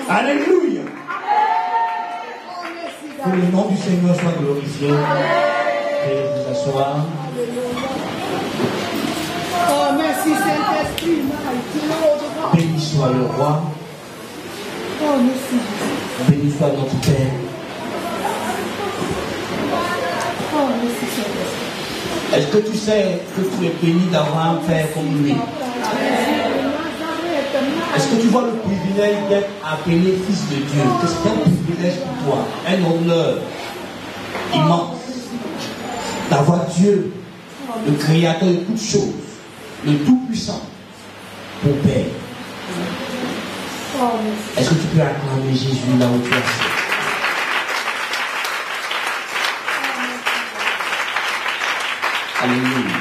Alléluia. Que le nom du Seigneur soit glorifié. Et vous asseoir. Oh, merci Saint-Esprit. Béni soit le roi. Oh, merci. Béni soit notre Père. Oh, merci Saint-Esprit. Est-ce que tu sais que tu es béni d'avoir un Père comme lui? Est-ce que tu vois le privilège d'être appelé fils de Dieu? C'est un privilège pour toi, un honneur immense d'avoir Dieu, le créateur de toutes choses, le Tout-Puissant, pour Père. Est-ce que tu peux acclamer Jésus là où tu es? Alléluia.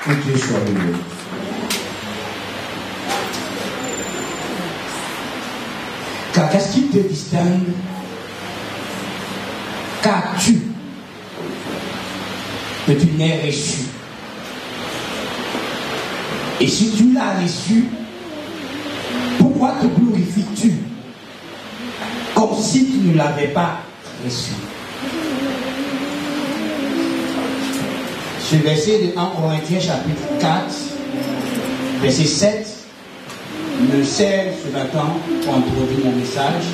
Que Dieu soit loué. Car qu'est-ce qui te distingue? Qu'as-tu que tu n'aies reçu? Et si tu l'as reçu, pourquoi te glorifies-tu comme si tu ne l'avais pas reçu? Ce verset de 1 Corinthiens chapitre 4, verset 7, me sert ce matin pour introduire mon message.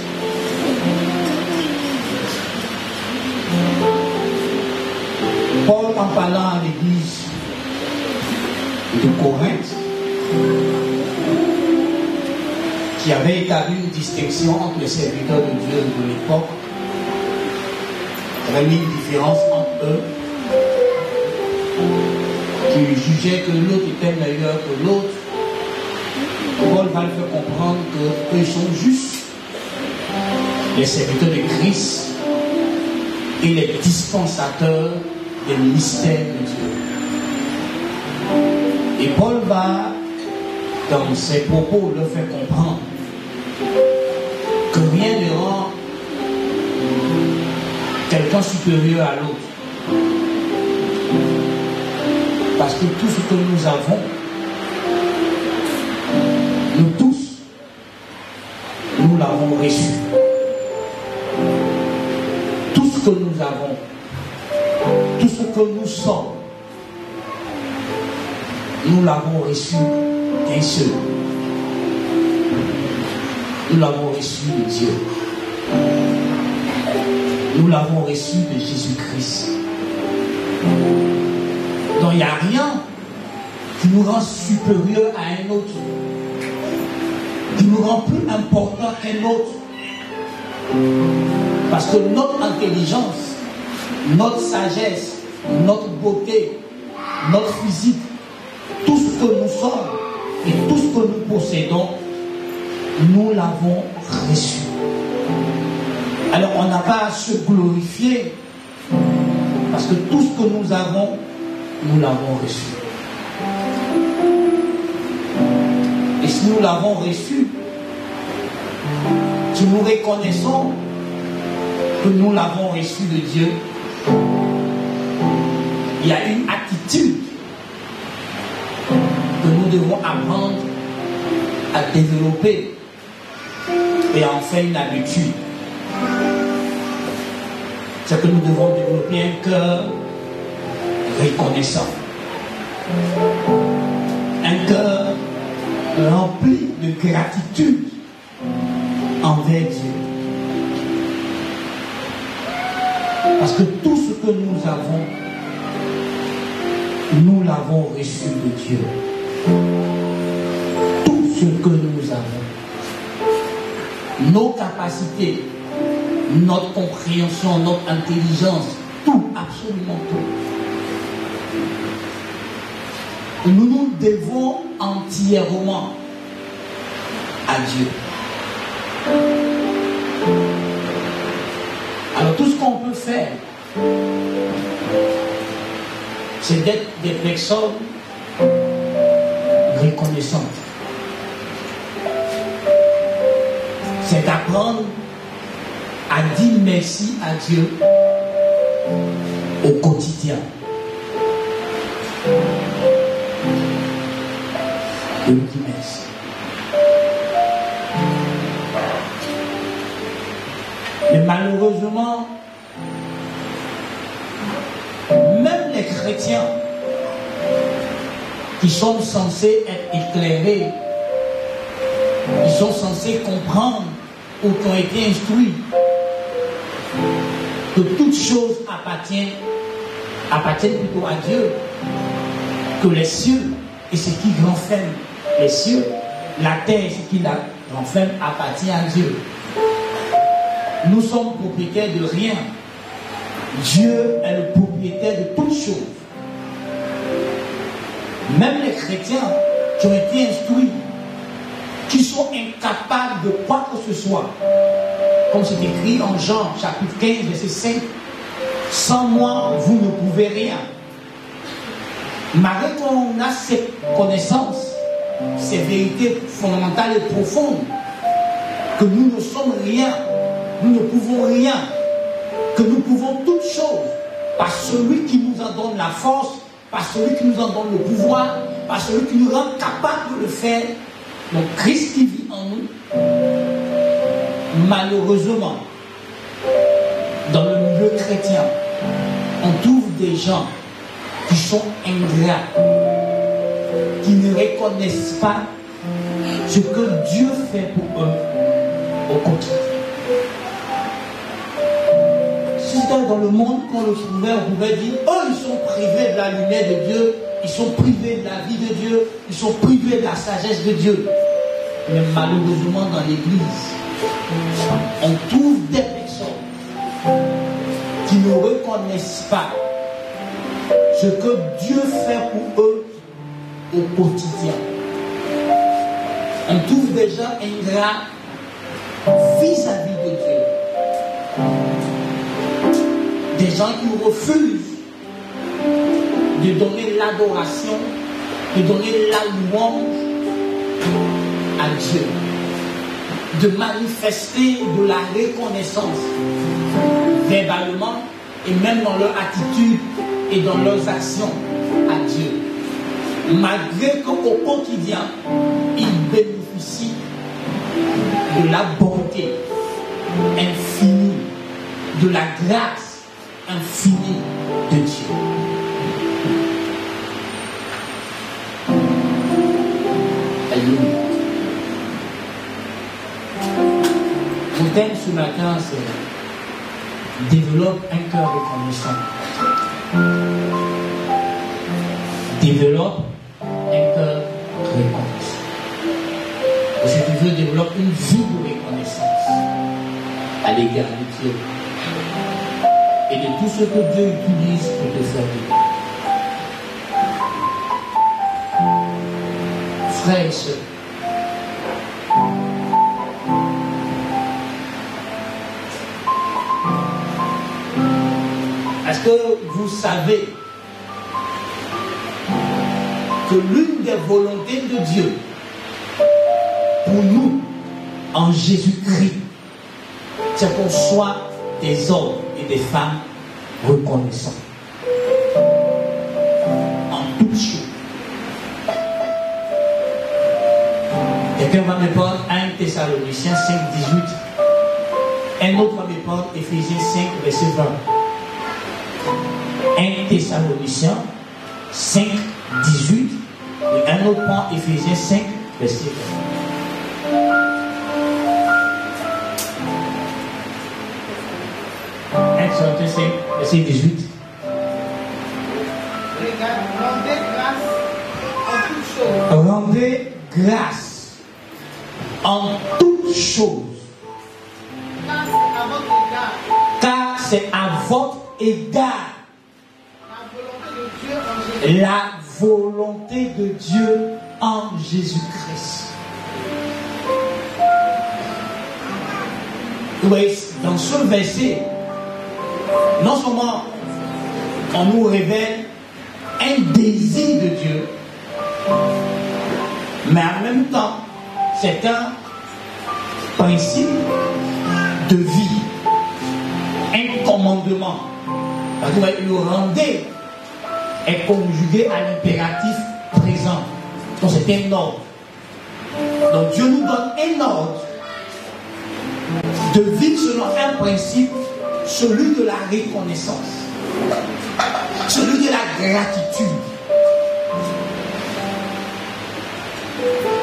Paul, en parlant à l'église de Corinthe, qui avait établi une distinction entre les serviteurs de Dieu de l'époque, il avait mis une différence entre eux, qui jugeaient que l'autre était meilleur que l'autre. Paul va le faire comprendre qu'ils sont justes, les serviteurs de Christ et les dispensateurs des mystères de Dieu. Et Paul va, dans ses propos, le faire comprendre que rien ne rend quelqu'un supérieur à l'autre. Parce que tout ce que nous avons, nous tous, nous l'avons reçu. Tout ce que nous avons, tout ce que nous sommes, nous l'avons reçu d'un seul. Nous l'avons reçu de Dieu. Nous l'avons reçu de Jésus-Christ. Donc il n'y a rien qui nous rend supérieur à un autre, qui nous rend plus important qu'un autre. Parce que notre intelligence, notre sagesse, notre beauté, notre physique, tout ce que nous sommes et tout ce que nous possédons, nous l'avons reçu. Alors on n'a pas à se glorifier parce que tout ce que nous avons, nous l'avons reçu. Et si nous l'avons reçu, si nous reconnaissons que nous l'avons reçu de Dieu, il y a une attitude que nous devons apprendre à développer et à en faire une habitude. C'est que nous devons développer un cœur reconnaissant, un cœur rempli de gratitude envers Dieu. Parce que tout ce que nous avons, nous l'avons reçu de Dieu. Tout ce que nous avons, nos capacités, notre compréhension, notre intelligence, tout, absolument tout. Nous nous devons entièrement à Dieu. Alors tout ce qu'on peut faire, c'est d'être des personnes reconnaissantes. C'est d'apprendre à dire merci à Dieu au quotidien. Je lui dis merci. Mais malheureusement, même les chrétiens qui sont censés être éclairés, ils sont censés comprendre ou qui ont été instruits que toutes choses appartiennent plutôt à Dieu, que les cieux et ce qui renferme les cieux, la terre et ce qui la renferme appartient à Dieu. Nous sommes propriétaires de rien. Dieu est le propriétaire de toutes choses. Même les chrétiens qui ont été instruits, qui sont incapables de quoi que ce soit, comme c'est écrit en Jean chapitre 15 verset 5, sans moi vous ne pouvez rien. Malgré qu'on a cette connaissance, ces vérités fondamentales et profondes, que nous ne sommes rien, nous ne pouvons rien, que nous pouvons toutes choses par celui qui nous en donne la force, par celui qui nous en donne le pouvoir, par celui qui nous rend capable de le faire. Donc Christ qui vit en nous. Malheureusement, dans le milieu chrétien, on trouve des gens qui sont ingrats, qui ne reconnaissent pas ce que Dieu fait pour eux au quotidien. Si c'était dans le monde qu'on le trouvait, on pouvait dire, eux ils sont privés de la lumière de Dieu, ils sont privés de la vie de Dieu, ils sont privés de la sagesse de Dieu. Mais malheureusement dans l'église, on trouve des personnes qui ne reconnaissent pas ce que Dieu fait pour eux au quotidien. On trouve des gens ingrats vis-à-vis de Dieu. Des gens qui refusent de donner l'adoration, de donner la louange à Dieu, de manifester de la reconnaissance verbalement et même dans leur attitude et dans leurs actions à Dieu. Malgré qu'au quotidien, ils bénéficient de la bonté infinie, de la grâce infinie de Dieu. Alléluia. Mon thème ce matin, c'est développe un cœur reconnaissant. Développe un cœur reconnaissant. Et si tu veux, développe une vie de reconnaissance à l'égard de Dieu et de tout ce que Dieu utilise pour te servir. Frères et sœurs, est-ce que vous savez que l'une des volontés de Dieu pour nous en Jésus-Christ, c'est qu'on soit des hommes et des femmes reconnaissants en toutes choses. Quelqu'un va me prendre 1 Thessaloniciens 5, 18. Un autre va me prendre Éphésiens 5, verset 20. 1 Thessaloniciens 5, 18. Et un autre prend Éphésiens 5, verset 20. 1 Thessaloniciens 5, verset 18. Rendez grâce en toutes choses. Car c'est à votre égard la volonté de Dieu en Jésus-Christ. Oui, dans ce verset, non seulement on nous révèle un désir de Dieu, mais en même temps, c'est un principe de vie, un commandement. Parce que le rendez est conjugué à l'impératif présent. Donc c'est un ordre. Donc Dieu nous donne un ordre de vivre selon un principe, celui de la reconnaissance, celui de la gratitude.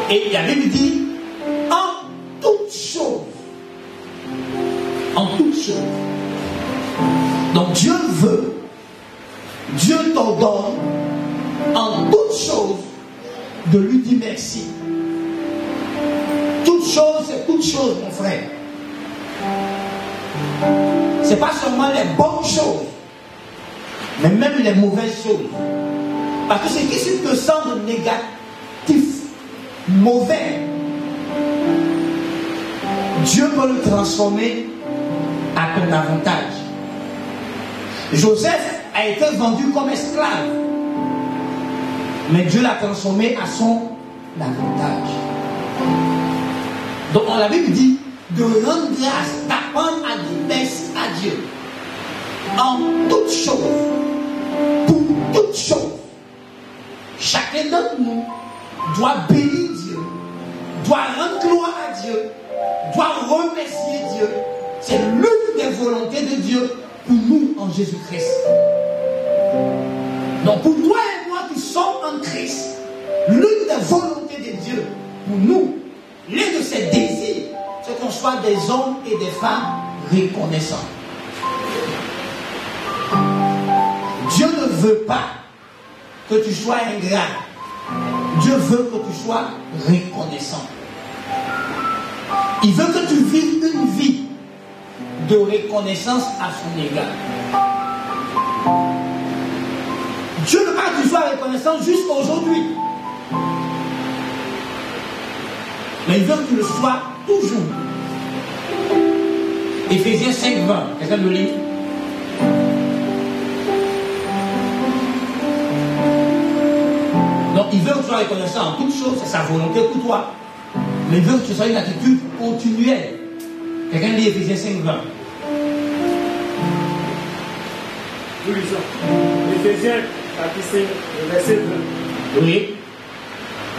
Et la Bible dit en toutes choses. En toutes choses. Donc Dieu veut, Dieu t'ordonne en toutes choses de lui dire merci. Toutes choses, c'est toutes choses, mon frère. Ce n'est pas seulement les bonnes choses, mais même les mauvaises choses. Parce que ce qui te semble négatif, mauvais, Dieu peut le transformer à ton avantage. Joseph a été vendu comme esclave, mais Dieu l'a transformé à son avantage. Donc la Bible dit de rendre grâce, d'apprendre à dire merci à Dieu en toutes choses, pour toutes choses. Chacun d'entre nous doit bénir Dieu, doit rendre gloire à Dieu, doit remercier Dieu. C'est l'une des volontés de Dieu pour nous en Jésus-Christ. Donc pour toi et moi qui sommes en Christ, l'une des volontés de Dieu pour nous, l'un de ses désirs, c'est qu'on soit des hommes et des femmes reconnaissants. Dieu ne veut pas que tu sois ingrat. Dieu veut que tu sois reconnaissant. Il veut que tu vives une vie de reconnaissance à son égard. Dieu ne veut pas que tu sois reconnaissant jusqu'à aujourd'hui. Mais il veut que tu le sois toujours. Éphésiens 5, 20. Quelqu'un le lit? connaissant en toutes choses, c'est sa volonté pour toi. Mais il veut que ce soit une attitude continuelle. Quelqu'un lit Éphésiens 5:20. Nous lisons. Éphésiens, chapitre 5, verset 20. Oui.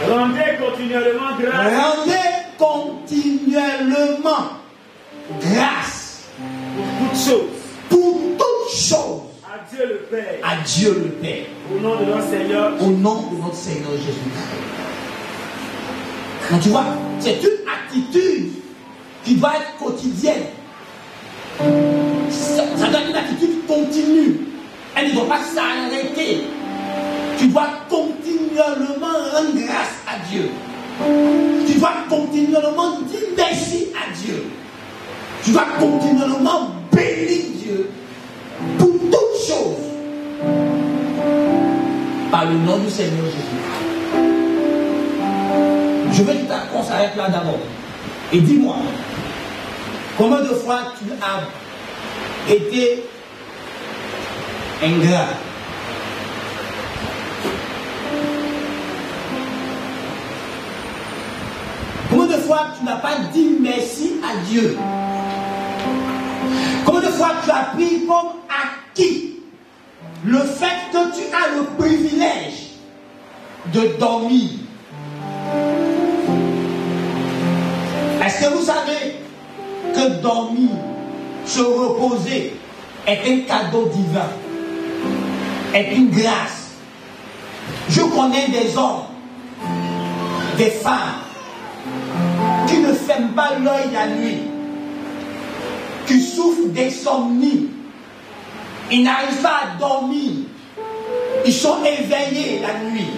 Rendez continuellement grâce. Rendez continuellement grâce Pour toutes choses. pour toutes choses À Dieu le Père. à Dieu le Père, Au nom de notre Seigneur. au nom de notre Seigneur Jésus-Christ. Donc tu vois, c'est une attitude qui doit être quotidienne. Ça doit être une attitude continue. Elle ne doit pas s'arrêter. Tu dois continuellement rendre grâce à Dieu. Tu dois continuellement dire merci à Dieu. Tu dois continuellement bénir Dieu pour toutes choses. Par le nom du Seigneur Jésus. Je veux qu'on s'arrête là d'abord. Et dis-moi, combien de fois tu as été ingrat? Combien de fois tu n'as pas dit merci à Dieu? Combien de fois tu as pris comme acquis le fait que tu as le privilège de dormir? Est-ce que vous savez que dormir, se reposer, est un cadeau divin, est une grâce? Je connais des hommes, des femmes, qui ne ferment pas l'œil la nuit, qui souffrent d'insomnie, ils n'arrivent pas à dormir, ils sont éveillés la nuit.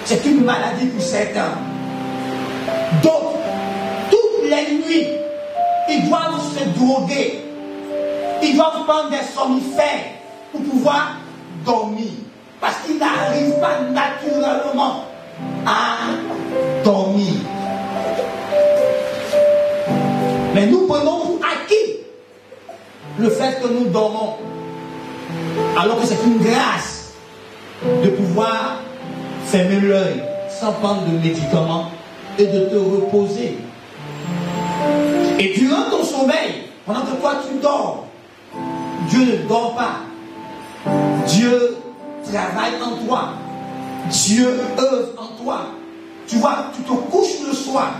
C'est une maladie pour certains. D'autres, toutes les nuits, ils doivent se droguer, ils doivent prendre des somnifères pour pouvoir dormir, parce qu'ils n'arrivent pas naturellement à dormir. Mais nous prenons pour acquis le fait que nous dormons, alors que c'est une grâce de pouvoir fermer l'œil sans prendre de médicaments et de te reposer. Et durant ton sommeil, pendant que toi tu dors, Dieu ne dort pas. Dieu travaille en toi. Dieu œuvre en toi. Tu vois, tu te couches le soir,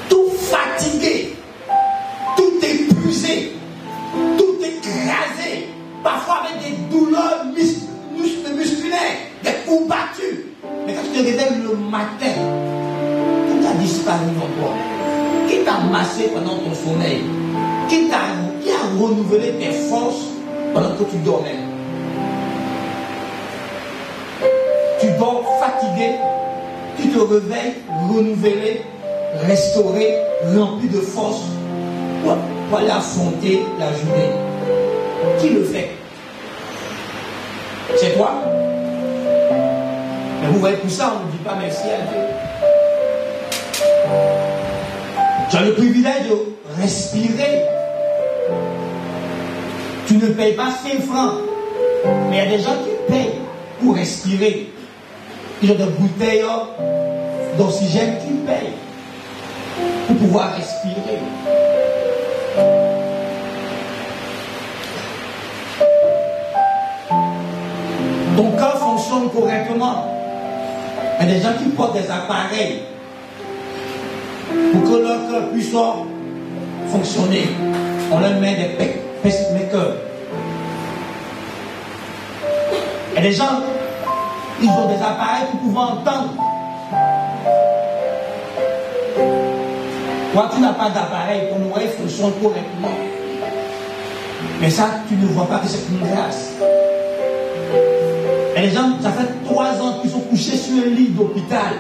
tout fatigué, tout épuisé, tout écrasé, parfois avec des douleurs musculaires, des courbatures. Mais quand tu te réveilles le matin, tout a disparu en toi. Qui t'a massé pendant ton sommeil? Qui a renouvelé tes forces pendant que tu dormais? Tu dors fatigué, tu te réveilles renouvelé, restauré, rempli de force pour aller affronter la journée. Qui le fait? C'est toi. Mais vous voyez, tout ça, on ne dit pas merci à Dieu. Tu as le privilège de respirer. Tu ne payes pas 5 francs. Mais il y a des gens qui payent pour respirer. Ils ont des bouteilles d'oxygène qu'ils payent pour pouvoir respirer. Ton cœur fonctionne correctement. Il y a des gens qui portent des appareils pour que leur cœur puisse fonctionner. On leur met des pacemakers. Il y a des gens, ils ont des appareils pour pouvoir entendre. Toi, tu n'as pas d'appareil, ton oreille fonctionne correctement. Mais ça, tu ne vois pas que c'est une grâce. Et les gens, ça fait 3 ans qu'ils sont couchés sur un lit d'hôpital.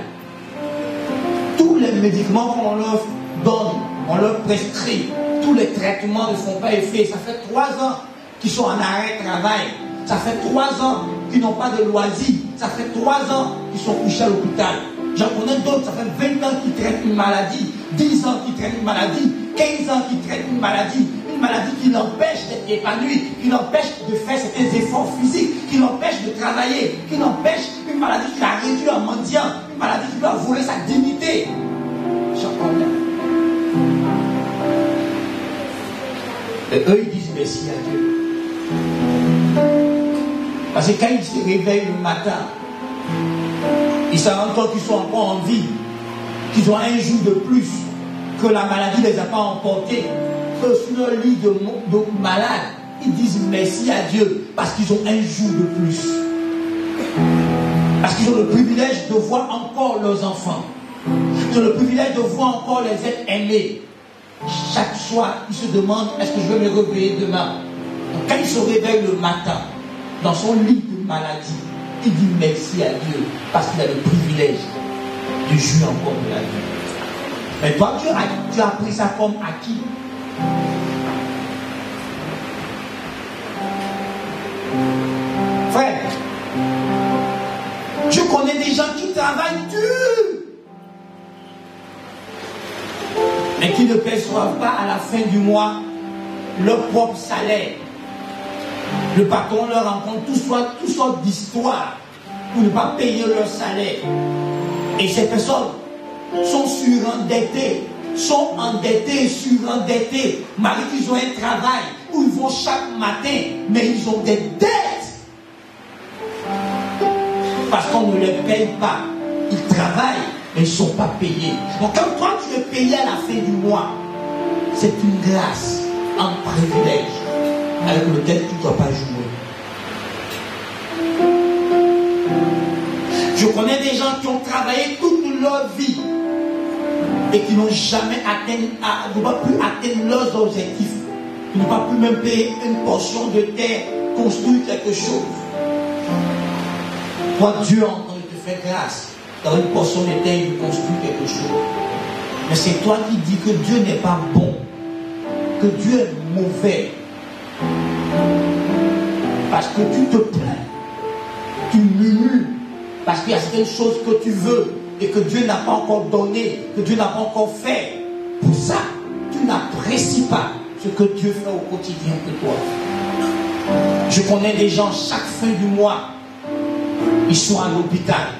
Tous les médicaments qu'on leur donne, on leur prescrit. Tous les traitements ne font pas effet. Ça fait 3 ans qu'ils sont en arrêt de travail. Ça fait 3 ans qu'ils n'ont pas de loisirs. Ça fait 3 ans qu'ils sont couchés à l'hôpital. J'en connais d'autres, ça fait 20 ans qu'ils traitent une maladie, 10 ans qu'ils traitent une maladie, 15 ans qu'ils traitent une maladie. Ils une maladie qui l'empêche d'être épanoui, qui l'empêche de faire certains efforts physiques, qui l'empêche de travailler, qui l'empêche, une maladie qui l'a réduit en mendiant, une maladie qui lui a volé sa dignité. J'en connais. Et eux, ils disent merci à Dieu. Parce que quand ils se réveillent le matin, ils se rendent compte qu'ils sont encore en vie, qu'ils ont un jour de plus, que la maladie ne les a pas emportés, que sur leur lit de malade, ils disent merci à Dieu parce qu'ils ont un jour de plus. Parce qu'ils ont le privilège de voir encore leurs enfants. Ils ont le privilège de voir encore les êtres aimés. Chaque soir, ils se demandent, est-ce que je vais me réveiller demain? Donc, quand il se réveille le matin, dans son lit de maladie, il dit merci à Dieu parce qu'il a le privilège de jouir encore de la vie. Mais toi, tu as pris ça comme acquis. Frère, je connais des gens qui travaillent dur, mais qui ne perçoivent pas à la fin du mois leur propre salaire. Le patron leur rencontre toutes sortes d'histoires pour ne pas payer leur salaire. Et ces personnes sont surendettées, sont endettées et surendettées. Malgré qu'ils ont un travail où ils vont chaque matin, mais ils ont des dettes. Parce qu'on ne les paye pas. Ils travaillent, mais ils ne sont pas payés. Donc quand toi tu es payé à la fin du mois, c'est une grâce, un privilège avec lequel tu ne dois pas jouer. Je connais des gens qui ont travaillé toute leur vie et qui n'ont jamais atteint, ne pas plus atteindre leurs objectifs, qui n'ont pas pu même payer une portion de terre, construire quelque chose. Toi, Dieu est en train de te faire grâce dans une portion de terre et de construire quelque chose. Mais c'est toi qui dis que Dieu n'est pas bon, que Dieu est mauvais. Parce que tu te plains, tu murmures, parce qu'il y a certaines choses que tu veux et que Dieu n'a pas encore donné, que Dieu n'a pas encore fait. Pour ça, tu n'apprécies pas ce que Dieu fait au quotidien que toi. Je connais des gens, chaque fin du mois, ils sont à l'hôpital.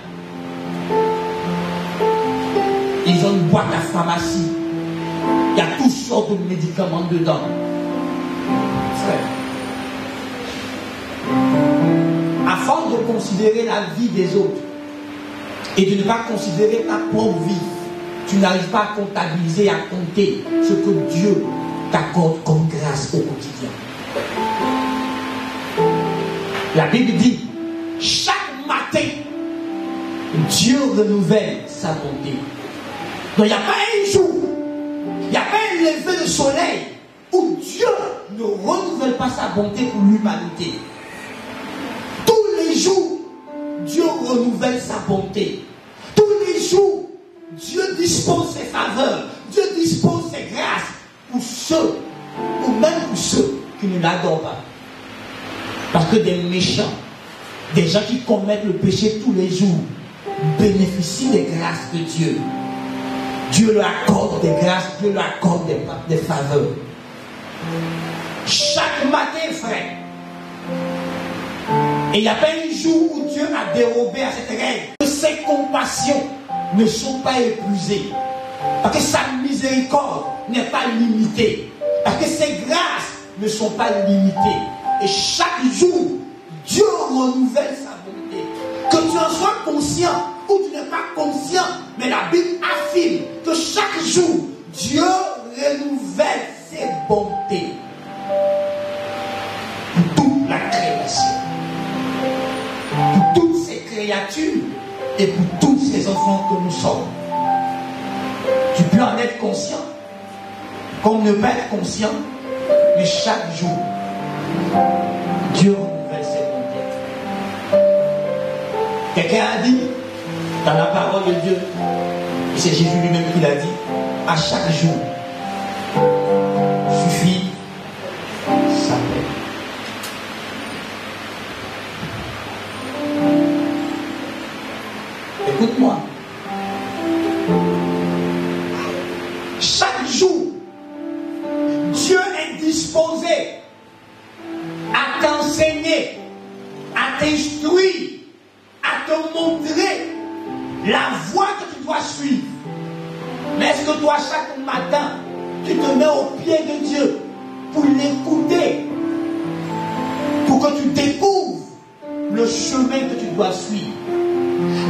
Ils ont une boîte à pharmacie. Il y a toutes sortes de médicaments dedans. Frère, à force de considérer la vie des autres et de ne pas considérer ta propre vie, tu n'arrives pas à comptabiliser, à compter ce que Dieu t'accorde comme grâce au quotidien. La Bible dit, chaque matin, Dieu renouvelle sa bonté. Donc il n'y a pas un jour, il n'y a pas un lever de soleil où Dieu ne renouvelle pas sa bonté pour l'humanité. Tous les jours, Dieu renouvelle sa bonté. Tous les jours, Dieu dispose ses faveurs. Dieu dispose ses grâces pour ceux, ou même pour ceux qui ne l'adorent pas. Parce que des méchants, des gens qui commettent le péché tous les jours, bénéficient des grâces de Dieu. Dieu leur accorde des grâces, Dieu leur accorde des faveurs. Chaque matin, frère. Et il n'y a pas un jour où Dieu a dérobé à cette règle. Que ses compassions ne sont pas épuisées. Parce que sa miséricorde n'est pas limitée. Parce que ses grâces ne sont pas limitées. Et chaque jour, Dieu renouvelle sa bonté. Que tu en sois conscient ou tu n'es pas conscient, mais la Bible affirme que chaque jour, Dieu renouvelle ses bontés pour toute la création, pour toutes ces créatures et pour tous ces enfants que nous sommes. Tu peux en être conscient, comme ne pas être conscient, mais chaque jour, Dieu renouvelle ses bontés. Quelqu'un a dit dans la parole de Dieu, et c'est Jésus lui-même qui l'a dit, à chaque jour suffit sa paix. Écoute-moi. Chaque jour, Dieu est disponible t'enseigner, à t'instruire, à te montrer la voie que tu dois suivre. Mais est-ce que toi, chaque matin, tu te mets au pied de Dieu pour l'écouter, pour que tu découvres le chemin que tu dois suivre?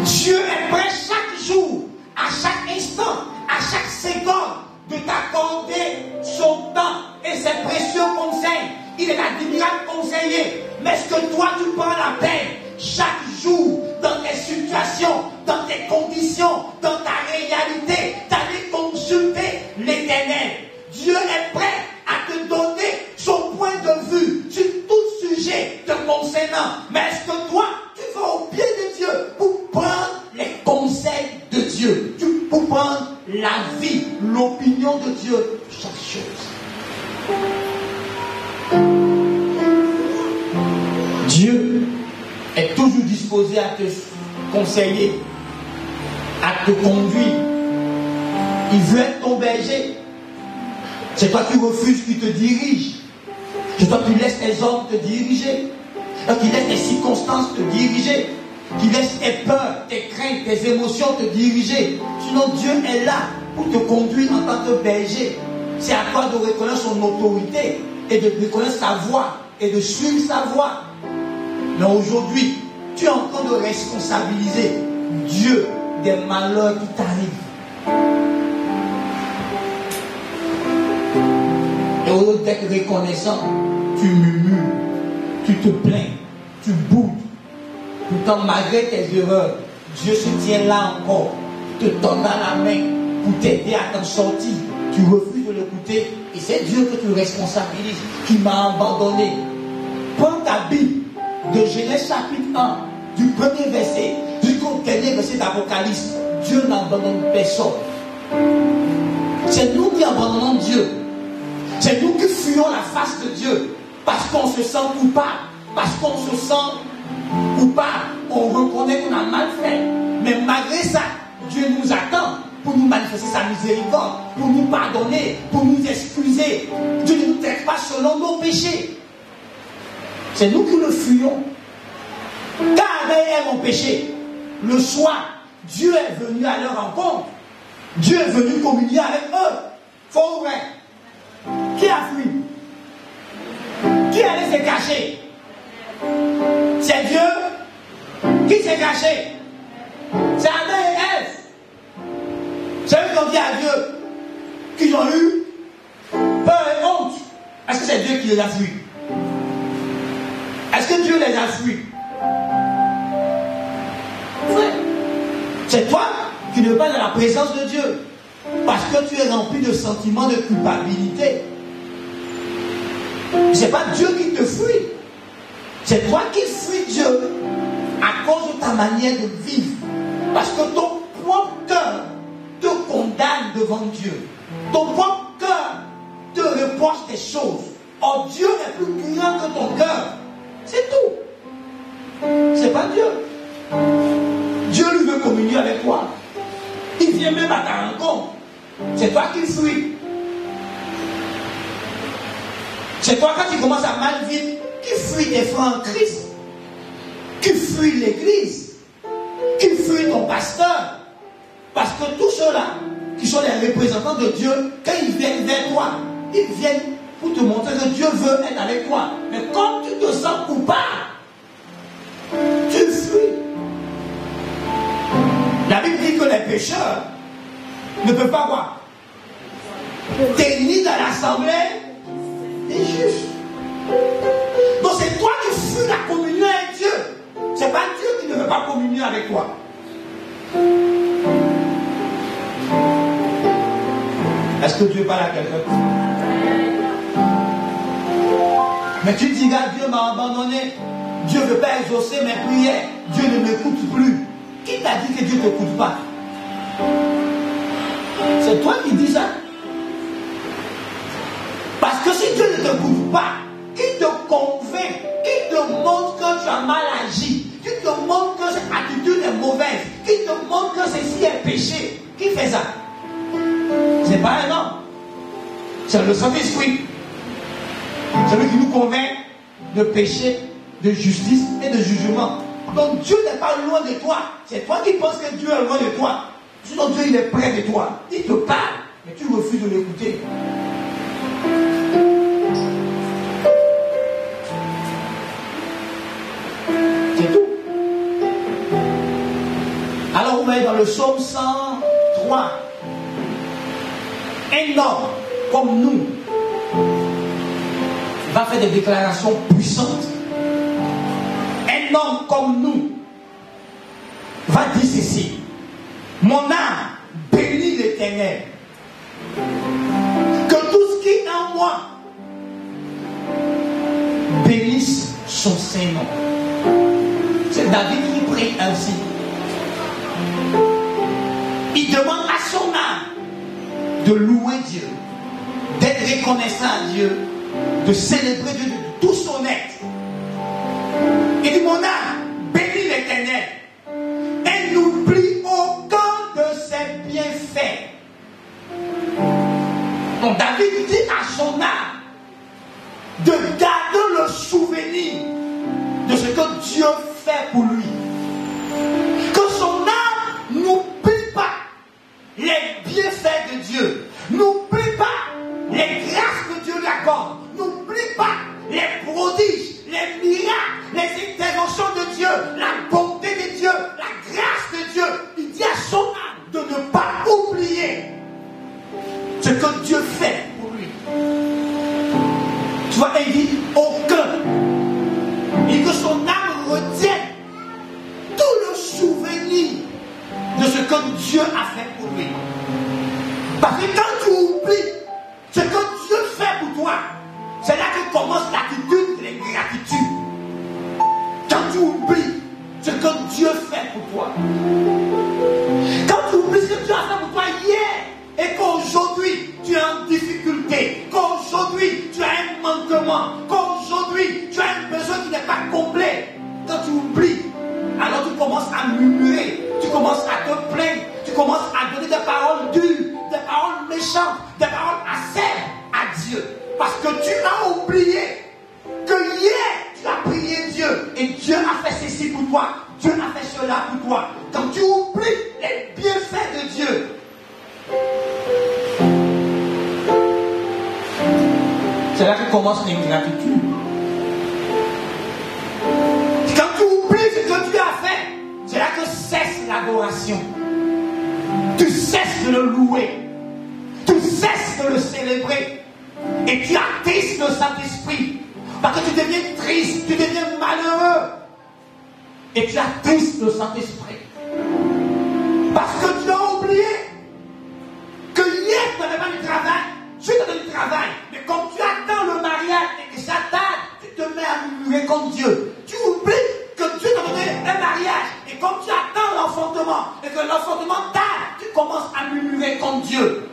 Dieu est prêt chaque jour, à chaque instant, à chaque seconde, de t'accorder son temps et ses précieux conseils. Il est l'admirable conseiller. Mais est-ce que toi, tu prends la peine chaque jour, dans tes situations, dans tes conditions, dans ta réalité, d'aller consulter l'Éternel? Dieu est prêt à te donner son point de vue sur tout sujet te concernant. Mais est-ce que toi, tu vas au pied de Dieu pour prendre les conseils de Dieu, pour prendre la vie, l'opinion de Dieu, chaque chose? Dieu est toujours disposé à te conseiller, à te conduire. Il veut être ton berger. C'est toi qui refuses qu'il te dirige. C'est toi qui laisses tes hommes te diriger. Qui laisse tes circonstances te diriger. Qui laisse tes peurs, tes craintes, tes émotions te diriger. Sinon Dieu est là pour te conduire en tant que berger. C'est à toi de reconnaître son autorité et de reconnaître sa voix et de suivre sa voix. Mais aujourd'hui, tu es en train de responsabiliser Dieu des malheurs qui t'arrivent. Et au lieu d'être reconnaissant, tu murmures, tu te plains, tu boudes. Pourtant, malgré tes erreurs, Dieu se tient là encore, te tendant la main pour t'aider à t'en sortir. Tu refuses de l'écouter et c'est Dieu que tu responsabilises, qui m'a abandonné. Prends ta Bible de Genèse chapitre 1, du premier verset jusqu'au dernier verset d'Apocalypse. Dieu n'abandonne personne. C'est nous qui abandonnons Dieu. C'est nous qui fuyons la face de Dieu parce qu'on se sent coupable, parce qu'on se sent coupable, on reconnaît qu'on a mal fait. Mais malgré ça, Dieu nous attend pour nous manifester sa miséricorde, pour nous pardonner, pour nous excuser. Dieu ne nous traite pas selon nos péchés. C'est nous qui le fuyons. Quand Adam et Ève ont péché, le soir, Dieu est venu à leur rencontre. Dieu est venu communier avec eux. Faux ou vrai? Qui a fui? Qui allait se cacher? C'est Dieu qui s'est caché. C'est Adam et Ève. C'est eux qui ont dit à Dieu qu'ils ont eu peur et honte. Est-ce que c'est Dieu qui les a fuis? Est-ce que Dieu les a fuis? Oui. C'est toi qui ne veux pas dans la présence de Dieu. Parce que tu es rempli de sentiments de culpabilité. Ce n'est pas Dieu qui te fuit. C'est toi qui fuis Dieu à cause de ta manière de vivre. Parce que ton propre cœur te condamne devant Dieu. Ton propre cœur te reproche des choses. Or Dieu est plus grand que ton cœur. C'est tout. C'est pas Dieu. Dieu lui veut communier avec toi. Il vient même à ta rencontre. C'est toi qui fuis. C'est toi quand tu commences à mal vivre, qui fuis tes frères en Christ, qui fuis l'église, qui fuis ton pasteur. Parce que tous ceux-là, qui sont les représentants de Dieu, quand ils viennent vers toi, ils viennent pour te montrer que Dieu veut être avec toi. Mais quand tu te sens coupable, tu fuis. La Bible dit que les pécheurs ne peuvent pas voir. T'es dans l'assemblée des justes. Donc c'est toi qui fuis la communion avec Dieu. C'est pas Dieu qui ne veut pas communier avec toi. Est-ce que Dieu parle à quelqu'un? Mais tu diras, Dieu m'a abandonné. Dieu ne veut pas exaucer mes prières. Dieu ne m'écoute plus. Qui t'a dit que Dieu ne t'écoute pas? C'est toi qui dis ça. Parce que si Dieu ne t'écoute pas, qui te convainc, qui te montre que tu as mal agi, qui te montre que cette attitude est mauvaise, qui te montre que ceci est péché, qui fait ça? C'est pas un homme. C'est le Saint-Esprit. C'est lui qui nous convainc de péché, de justice et de jugement. Donc Dieu n'est pas loin de toi. C'est toi qui penses que Dieu est loin de toi. Sinon Dieu il est près de toi. Il te parle, mais tu refuses de l'écouter. C'est tout. Alors vous voyez dans le psaume 103, un homme comme nous va faire des déclarations puissantes. Un homme comme nous va dire ceci: mon âme bénit l'Éternel. Que tout ce qui est en moi bénisse son Saint-Nom. C'est David qui prie ainsi. Il demande à son âme de louer Dieu, d'être reconnaissant à Dieu, de célébrer Dieu de tout son être. Il dit: mon âme bénit l'Éternel et n'oublie aucun de ses bienfaits. Donc David dit à son âme de garder le souvenir de ce que Dieu fait pour lui. Que son âme n'oublie pas les bienfaits de Dieu. N'oublie pas les grâces que Dieu lui accorde. N'oublie pas les prodiges, les miracles, les interventions de Dieu, la bonté de Dieu, la grâce de Dieu. Il dit à son âme de ne pas oublier ce que Dieu fait pour lui. Tu vois, il dit aucun. Et que son âme retienne tout le souvenir de ce que Dieu a fait pour lui. Parce que quand tu oublies ce que Dieu fait pour toi, c'est là que commence l'attitude de l'ingratitude. Quand tu oublies ce que Dieu fait pour toi, quand tu oublies ce que Dieu a fait pour toi hier, et qu'aujourd'hui tu es en difficulté, qu'aujourd'hui tu as un manquement, qu'aujourd'hui tu as un besoin qui n'est pas complet, quand tu oublies, alors tu commences à murmurer, tu commences à te plaindre, tu commences à donner des paroles dures, des paroles méchantes, des paroles acerbes à Dieu. Parce que tu as oublié que hier tu as prié Dieu et Dieu a fait ceci pour toi, Dieu a fait cela pour toi. Quand tu oublies les bienfaits de Dieu, c'est là que commence l'ingratitude. Quand tu oublies ce que Dieu a fait, c'est là que cesse l'adoration. Tu cesses de le louer. Tu cesses de le célébrer. Et tu attristes le Saint-Esprit. Parce que tu deviens triste, tu deviens malheureux. Et tu attristes le Saint-Esprit. Parce que tu as oublié que hier tu n'avais pas de travail. Tu as donné du travail. Mais comme tu attends le mariage et que ça tarde, tu te mets à murmurer contre Dieu. Tu oublies que Dieu t'a donné un mariage. Et comme tu attends l'enfantement et que l'enfantement tarde, tu commences à murmurer contre Dieu.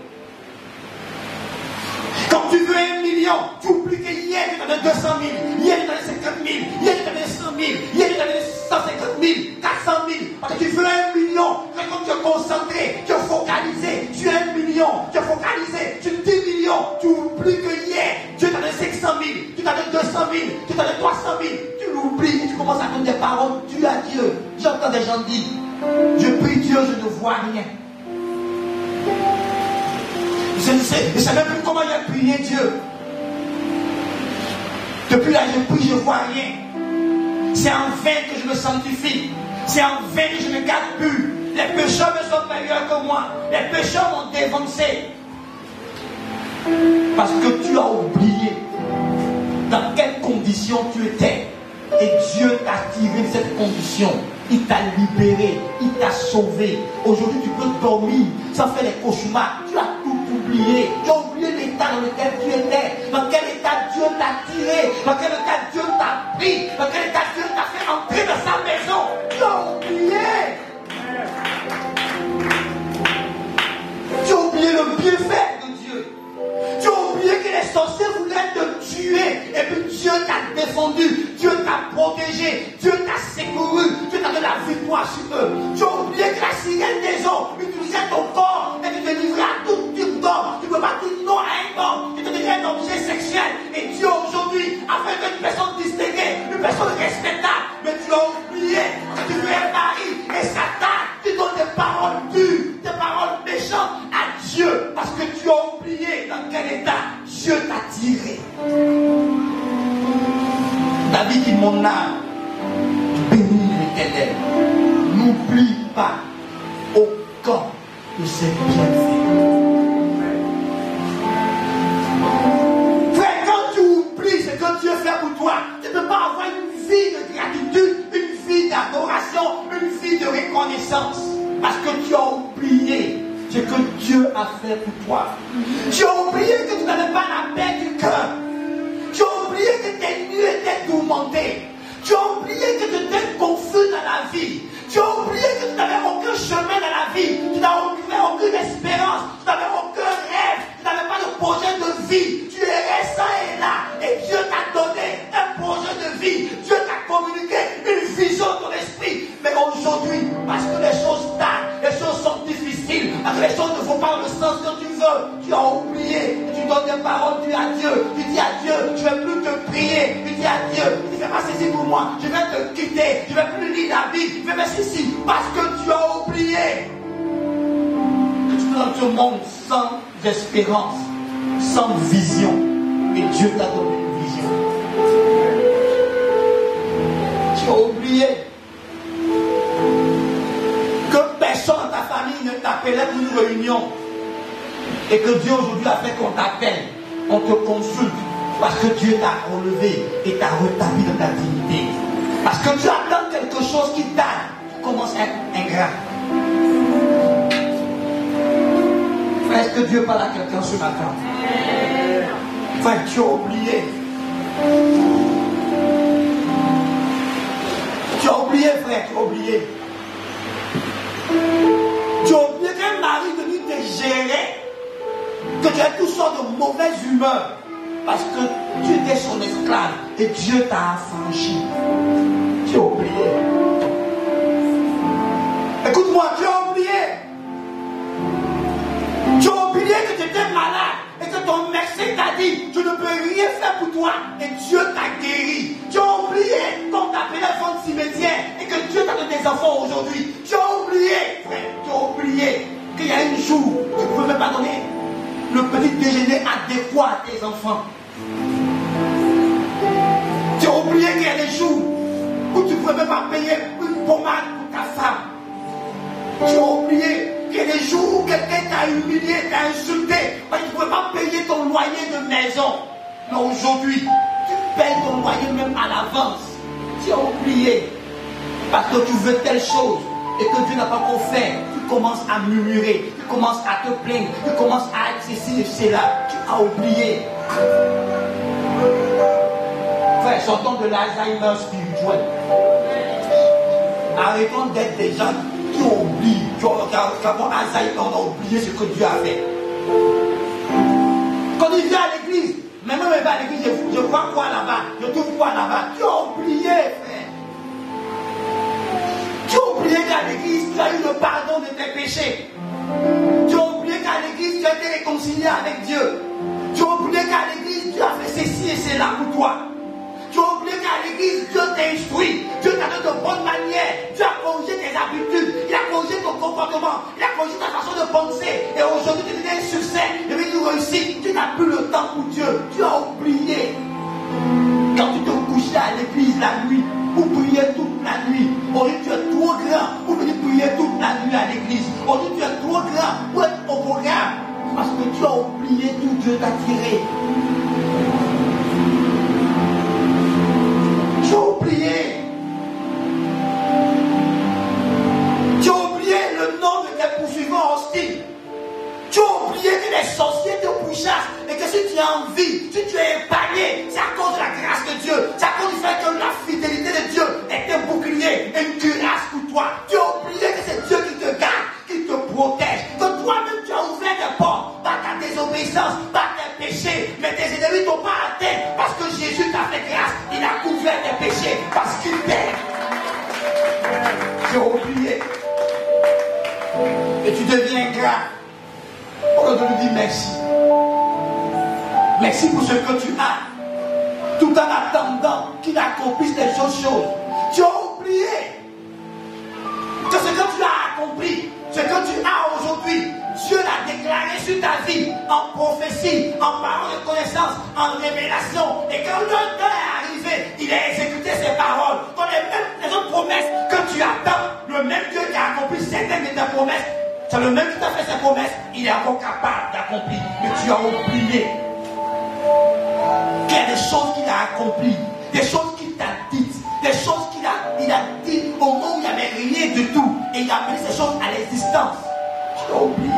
Quand tu veux 1 million, tu oublies que hier tu as donné 200 000, hier tu as donné 50 000, hier tu as donné 100 000, hier tu as donné 150 000, 400 000. Parce que tu veux 1 million, mais comme tu es concentré, tu es focalisé, tu as 1 million, tu es focalisé, tu as 10 millions, tu oublies que hier Dieu t'a donné 500 000, tu t'as donné 200 000, tu t'as donné 300 000, tu l'oublies et tu commences à donner des paroles dues à Dieu. J'entends des gens dire: je prie Dieu, je ne vois rien. Je ne sais même plus comment j'ai prié Dieu. Depuis là, je prie, je ne vois rien. C'est en vain que je me sanctifie. C'est en vain que je ne garde plus. Les pécheurs me sont meilleurs que moi. Les pécheurs m'ont dévancé. Parce que tu as oublié dans quelles conditions tu étais. Et Dieu t'a tiré de cette condition. Il t'a libéré, il t'a sauvé. Aujourd'hui, tu peux dormir sans faire les cauchemars. Tu as tout oublié. Tu as oublié l'état dans lequel tu étais. Dans quel état Dieu t'a tiré. Dans quel état Dieu t'a pris. Dans quel état Dieu t'a fait entrer dans sa maison. Tu as oublié. Tu as oublié le bienfait de Dieu. Tu as oublié que les sorciers voulaient te tuer. Et puis Dieu t'a défendu. Dieu t'a protégé. Dieu t'a secouru. Dieu t'a donné la victoire sur eux. Tu as oublié que la sirène des eaux utilisait ton corps et te délivrait à tout type d'homme. Tu ne peux pas dire non à un homme. Tu te deviens un objet sexuel. Et Dieu aujourd'hui a fait une personne distinguée La vie qui mon âme bénit l'Éternel. N'oublie pas aucun de ses bienfaits. Frère, quand tu oublies ce que Dieu fait pour toi, tu ne peux pas avoir une vie de gratitude, une vie d'adoration, une vie de reconnaissance. Parce que tu as oublié ce que Dieu a fait pour toi. Tu as oublié que tu n'avais pas la paix du cœur. Tu as oublié que tes nuits étaient tourmentées. Tu as oublié que tu étais confus dans la vie. Tu as oublié que tu n'avais aucun chemin dans la vie. Tu n'avais aucune espérance. Tu n'avais aucun rêve. Tu n'avais pas de projet de vie. Tu es ça et là. Et Dieu t'a donné un projet de vie. Dieu t'a communiqué une vision de ton esprit. Mais aujourd'hui, parce que les choses tardent, les choses sont difficiles, parce que les choses ne vont pas dans le sens que tu veux, tu as oublié. Tu donnes des paroles, tu dis à Dieu. Tu dis à Dieu, je ne vais plus te prier. Tu dis à Dieu, tu ne fais pas ceci pour moi. Je vais te quitter. Je ne vais plus lire la Bible. Je vais faire ceci. Parce que tu as oublié que tu es dans ce monde sans espérance, sans vision. Et Dieu t'a donné une vision. Tu as oublié que personne dans ta famille ne t'appelait pour une réunion. Et que Dieu aujourd'hui a fait qu'on t'appelle, on te consulte. Parce que Dieu t'a relevé et t'a rétabli dans ta dignité. Parce que tu attends quelque chose qui tarde. Tu commences à être ingrat. Frère, est-ce que Dieu parle à quelqu'un ce matin? Frère, tu as oublié. Tu as oublié, frère, tu as oublié. Tu as oublié qu'un mari venu te gérer, que tu as toutes sortes de mauvaises humeurs, parce que tu étais son esclave et Dieu t'a affranchi. Tu as oublié. Écoute-moi, tu as oublié. Tu as oublié que tu étais malade et que ton médecin t'a dit je ne peux rien faire pour toi et Dieu t'a guéri. Tu as oublié qu'on t'appelait enfant de cimetière et que Dieu t'a donné des enfants aujourd'hui. Tu as oublié, frère, tu as oublié qu'il y a un jour tu ne pouvais même pas donner le petit déjeuner adéquat à tes enfants. Tu as oublié qu'il y a des jours où tu ne pouvais même pas payer une pommade pour ta femme. Tu as oublié qu'il y a des jours où quelqu'un t'a humilié, t'a insulté, parce que tu ne pouvais pas payer ton loyer de maison. Mais aujourd'hui, tu payes ton loyer même à l'avance. Tu as oublié parce que tu veux telle chose et que Dieu n'a pas encore fait. Tu commences à murmurer, tu commences à te plaindre, tu commences à être ceci et cela. Tu as oublié. Frère, sortons de l'Alzheimer spirituel. Arrêtons d'être des gens qui oublient, qu'avant Alzheimer, on a oublié ce que Dieu a fait. Quand il vient à l'église, même quand il va à l'église, je vois quoi là-bas, je trouve quoi là-bas. Tu as oublié, frère. Tu as oublié qu'à l'église, tu as eu le pardon de tes péchés. Tu as oublié qu'à l'église, tu as été réconcilié avec Dieu. Tu as oublié qu'à l'église, tu as fait ceci et cela pour toi. Tu as oublié qu'à l'église, Dieu t'a instruit. Dieu t'a donné de bonnes manières. Dieu a corrigé tes habitudes. Il a corrigé ton comportement. Il a corrigé ta façon de penser. Et aujourd'hui, tu deviens un succès. Tu deviens une réussite. Tu n'as plus le temps pour Dieu. Tu as oublié. Quand tu te couchais à l'église la nuit, pour prier toute la nuit. Aujourd'hui, tu es trop grand pour venir prier toute la nuit à l'église. Aujourd'hui, tu es trop grand pour être au programme. Parce que tu as oublié d'où Dieu t'a tiré. Tu as oublié. Tu as oublié le nom de tes poursuivants hostiles. Tu as oublié que les sorciers te pourchassent et que si tu as envie, si tu es épargné, c'est à cause de la grâce de Dieu. C'est à cause du fait que la fidélité de Dieu est un bouclier et une cuirasse pour toi. Tu as oublié que c'est Dieu qui te garde, qui te protège. Que toi-même tu as ouvert des portes par ta désobéissance, par tes péchés. Mais tes ennemis ne t'ont pas atteint parce que Jésus t'a fait grâce. Il a couvert tes péchés parce qu'il t'aime. Tu as oublié. Et tu deviens ingrat. On te lui dit merci. Merci pour ce que tu as. Tout en attendant qu'il accomplisse les autres choses. Tu as oublié que ce que tu as accompli, ce que tu as aujourd'hui, Dieu l'a déclaré sur ta vie, en prophétie, en parole de connaissance, en révélation. Et quand le temps est arrivé, arrivé, il a exécuté ses paroles. Dans les autres promesses que tu attends, le même Dieu qui a accompli certaines de tes promesses, c'est le même qui t'a fait ses promesses, il est encore capable d'accomplir. Mais tu as oublié qu'il y a des choses qu'il a accomplies, des choses qu'il t'a dites, des choses qu'il a dit au moment où il n'y avait rien du tout. Et il a amené ces choses à l'existence. Tu as oublié.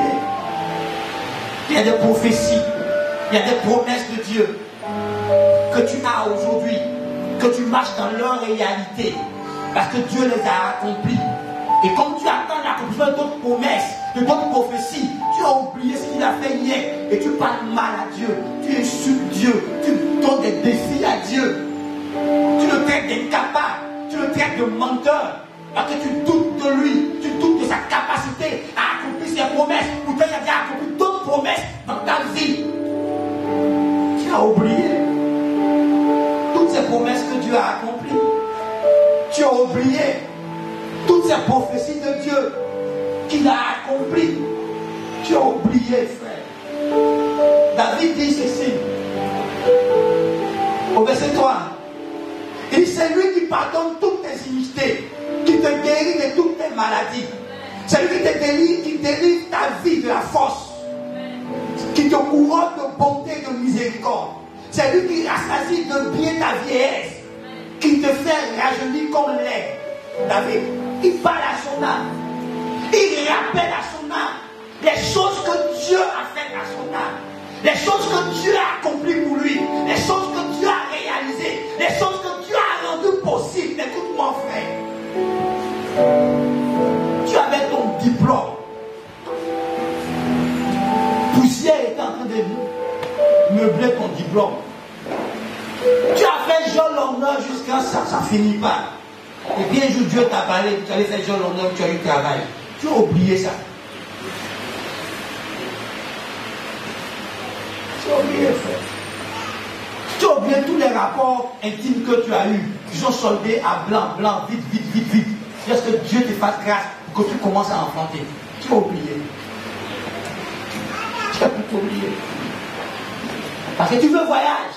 Il y a des prophéties, il y a des promesses de Dieu que tu as aujourd'hui, que tu marches dans leur réalité, parce que Dieu les a accomplies. Et comme tu attends l'accomplissement d'autres promesses, de d'autres prophéties, tu as oublié ce qu'il a fait hier et tu parles mal à Dieu, tu insultes Dieu, tu donnes des défis à Dieu, tu le traites d'incapable, tu le traites de menteur, parce que tu doutes de lui, tu doutes de sa capacité à accomplir ses promesses. Pourtant, il a déjà accompli d'autres promesses dans ta vie. Tu as oublié toutes ces promesses que Dieu a accomplies. Tu as oublié toutes ces prophéties de Dieu qu'il a accomplies. Tu as oublié, frère. David dit ceci au verset 3. Il dit, c'est lui qui pardonne toutes tes iniquités, qui te guérit de toutes tes maladies. C'est lui qui te délivre, qui délivre ta vie de la force, qui te couronne de bonté et de miséricorde. C'est lui qui rassasie de bien ta vieillesse, qui te fait rajeunir comme l'aigle. David, il parle à son âme. Il rappelle à son âme les choses que Dieu a faites à son âme, les choses que Dieu a accomplies pour lui, les choses que Dieu a réalisées, les choses que Dieu a rendues possibles. Écoute-moi, frère. Tu avais ton diplôme. Poussière était en train de meubler ton diplôme. Tu as fait Jean l'honneur jusqu'à ça, ça ne finit pas. Et bien un jour, Dieu t'a parlé, tu allais faire Jean l'honneur, tu as eu travail. Tu as oublié ça. Tu as oublié, frère. Tu as oublié tous les rapports intimes que tu as eus, qui sont soldés à blanc, blanc, vite, vite, vite, vite. Est-ce que Dieu te fasse grâce pour que tu commences à enfanter? Tu as oublié. Tu as tout oublié. Parce que tu veux voyage.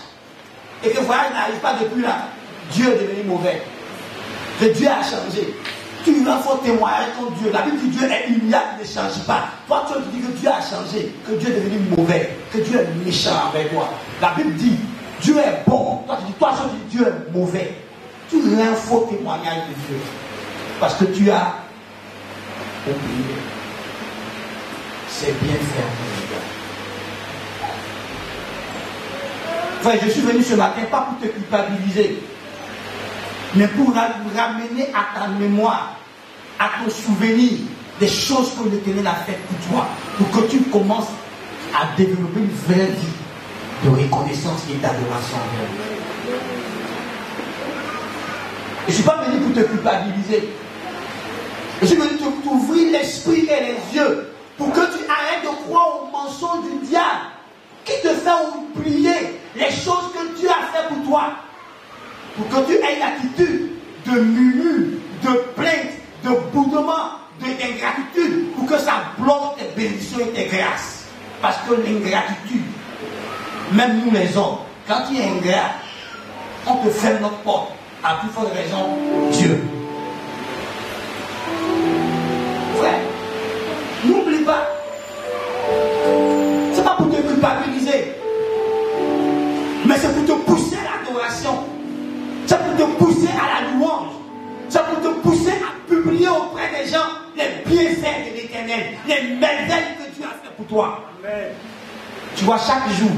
Et que le voyage n'arrive pas depuis là. Dieu est devenu mauvais. Que Dieu a changé. Tu veux un faux témoignage contre Dieu. La Bible dit que Dieu est immuable, il ne change pas. Toi, tu dis que Dieu a changé, que Dieu est devenu mauvais, que Dieu est méchant avec toi. La Bible dit Dieu est bon. Toi, tu dis, toi, tu dis Dieu est mauvais. Tu veux un faux témoignage de Dieu. Parce que tu as oublié. C'est bien fait. Frère, je suis venu ce matin pas pour te culpabiliser, mais pour ramener à ta mémoire, à ton souvenir, des choses que l'Éternel a faites pour toi, pour que tu commences à développer une vraie vie de reconnaissance et d'adoration. Je ne suis pas venu pour te culpabiliser. Je suis venu t'ouvrir l'esprit et les yeux pour que tu arrêtes de croire aux mensonges du diable qui te fait oublier les choses que Dieu a fait pour toi. Pour que tu aies l'attitude de murmure, de plainte, de boudement, d'ingratitude, pour que ça bloque tes bénédictions et tes grâces. Parce que l'ingratitude, même nous les hommes, quand tu es ingrat, on te ferme notre porte. À plus forte raison, Dieu. Frère, n'oublie pas, c'est pas pour te culpabiliser, mais c'est pour te pousser à l'adoration, c'est pour te pousser à la louange, c'est pour te pousser à publier auprès des gens les bienfaits de l'Éternel, les merveilles que Dieu a fait pour toi. Amen. Tu vois, chaque jour,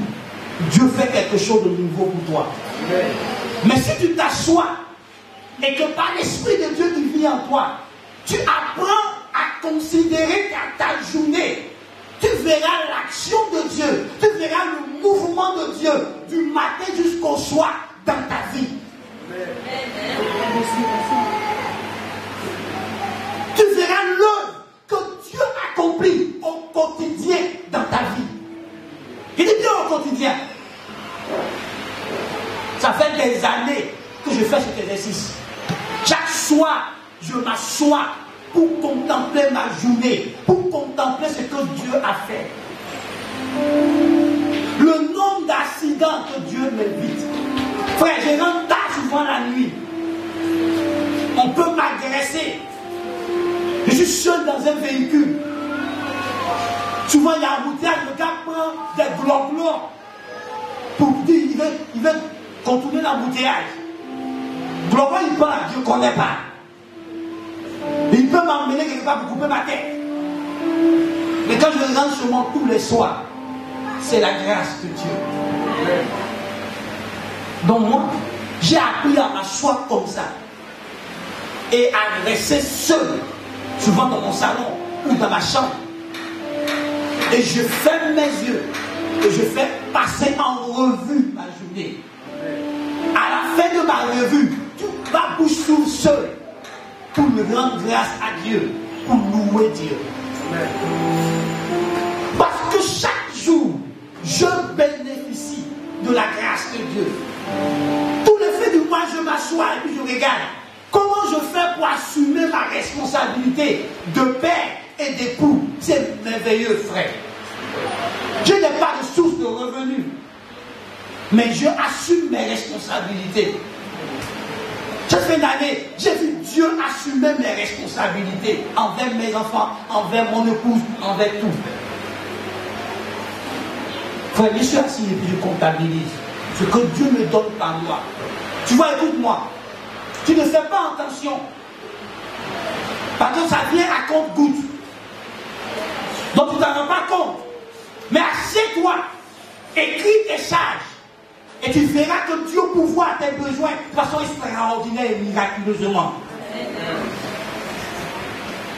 Dieu fait quelque chose de nouveau pour toi. Amen. Mais si tu t'assois et que par l'Esprit de Dieu qui vit en toi, tu apprends à considérer ta journée, tu verras l'action de Dieu, tu verras le mouvement de Dieu du matin jusqu'au soir dans ta vie. Tu verras l'œuvre que Dieu accomplit au quotidien dans ta vie. Il dit bien au quotidien. Ça fait des années que je fais cet exercice. Chaque soir, je m'assois pour contempler ma journée, pour contempler ce que Dieu a fait. Le nombre d'accidents que Dieu m'évite. Frère, je rentre tard souvent la nuit. On peut m'agresser. Je suis seul dans un véhicule. Souvent, il y a un embouteillage, le gars prend des glocs pour dire il veut contourner l'embouteillage. Glock, il parle, je ne connais pas. Il peut m'emmener quelque part pour couper ma tête. Mais quand je rentre chez moi tous les soirs, c'est la grâce de Dieu. Donc moi, j'ai appris à m'asseoir comme ça et à rester seul, souvent dans mon salon ou dans ma chambre. Et je ferme mes yeux et je fais passer en revue ma journée. À la fin de ma revue, toute ma bouche s'ouvre seule pour me rendre grâce à Dieu, pour louer Dieu. Parce que chaque jour, je bénéficie de la grâce de Dieu. Tout le fait du mois, je m'assois et puis je regarde. Comment je fais pour assumer ma responsabilité de père et d'époux? C'est merveilleux, frère. Je n'ai pas de source de revenus, mais je assume mes responsabilités. Cette fin d'année, j'ai vu Dieu assumer mes responsabilités envers mes enfants, envers mon épouse, envers tout. Frère, je suis assis et puis je comptabilise ce que Dieu me donne par moi. Tu vois, écoute-moi. Tu ne fais pas attention. Parce que ça vient à compte-gouttes. Donc tu ne t'en rends pas compte. Mais assieds-toi, écris tes charges. Et tu verras que Dieu pourvoit tes besoins de façon extraordinaire et miraculeusement.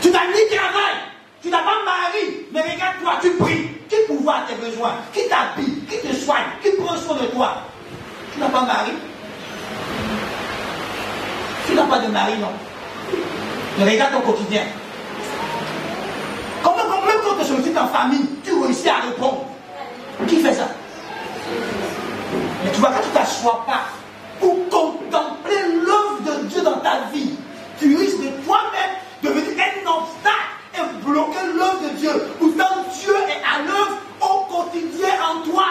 Tu n'as ni travail, tu n'as pas mari, mais regarde-toi, tu pries. Qui pourvoit tes besoins? Qui t'habille? Qui te soigne? Qui prend soin de toi? Tu n'as pas mari? Tu n'as pas de mari, non? Mais regarde ton quotidien. Même quand tu es sollicité en famille, tu réussis à répondre. Qui fait ça? Mais tu vois, quand tu ne t'assois pas pour contempler l'œuvre de Dieu dans ta vie, tu risques de toi-même devenir un obstacle et bloquer l'œuvre de Dieu. Pourtant, Dieu est à l'œuvre au quotidien en toi.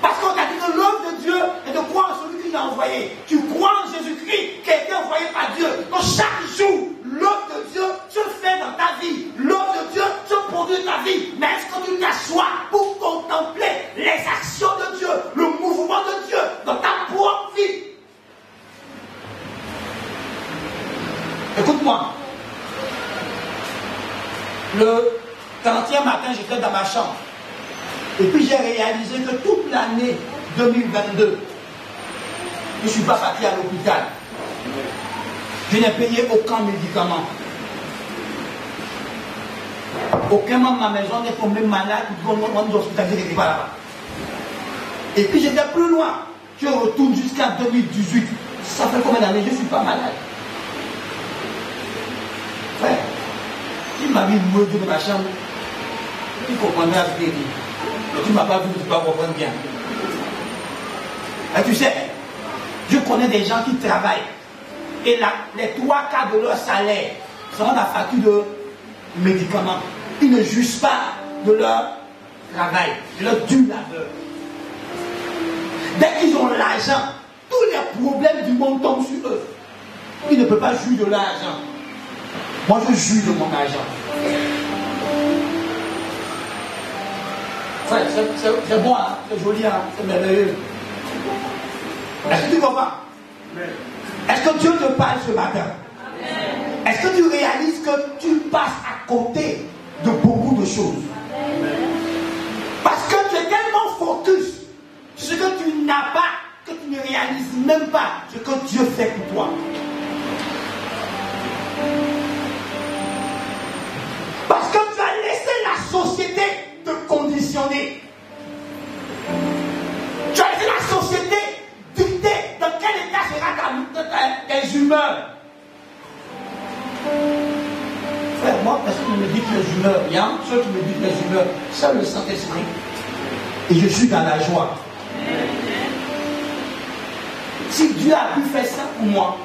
Parce qu'on t'a dit que l'œuvre de Dieu est de croire en celui qui l'a envoyé. Tu crois en Jésus-Christ qui a été envoyé par Dieu. Donc chaque jour, l'œuvre de Dieu se fait dans ta vie. L'œuvre de Dieu se produit dans ta vie. Mais est-ce que tu t'assois pour contempler les actions de Dieu, le mouvement de Dieu dans ta propre vie? Écoute-moi. Le 40e matin, j'étais dans ma chambre. Et puis j'ai réalisé que toute l'année 2022, je ne suis pas parti à l'hôpital. Je n'ai payé aucun médicament. Aucun membre de ma maison n'est tombé malade ou on nous hospitalisé quelque part là-bas. Et puis j'étais plus loin. Je retourne jusqu'à 2018. Ça fait combien d'années? Je ne suis pas malade. Frère, il m'a mis le de ma chambre. Il comprendrait la vérité. Mais tu ne m'as pas vu, tu ne peux pas comprendre bien. Et tu sais, je connais des gens qui travaillent et les 3/4 de leur salaire seront la facture de médicaments. Ils ne jugent pas de leur travail, de leur dur labeur. Dès qu'ils ont l'argent, tous les problèmes du monde tombent sur eux. Ils ne peuvent pas jouir de l'argent. Moi, je jouis de mon argent. C'est bon, hein? C'est joli, hein? C'est merveilleux. Est-ce que tu comprends? Est-ce que Dieu te parle ce matin? Est-ce que tu réalises que tu passes à côté de beaucoup de choses? Parce que tu es tellement focus sur ce que tu n'as pas, que tu ne réalises même pas ce que Dieu fait pour toi. Parce que tu as laissé la société te conditionner. Tu as laissé la société dicter dans quel état sera tes humeurs. Frère, moi, personne ne me dit que les humeurs. Il y a ceux qui me disent les humeurs. C'est le Saint-Esprit. Et je suis dans la joie. Si Dieu a pu faire ça pour moi,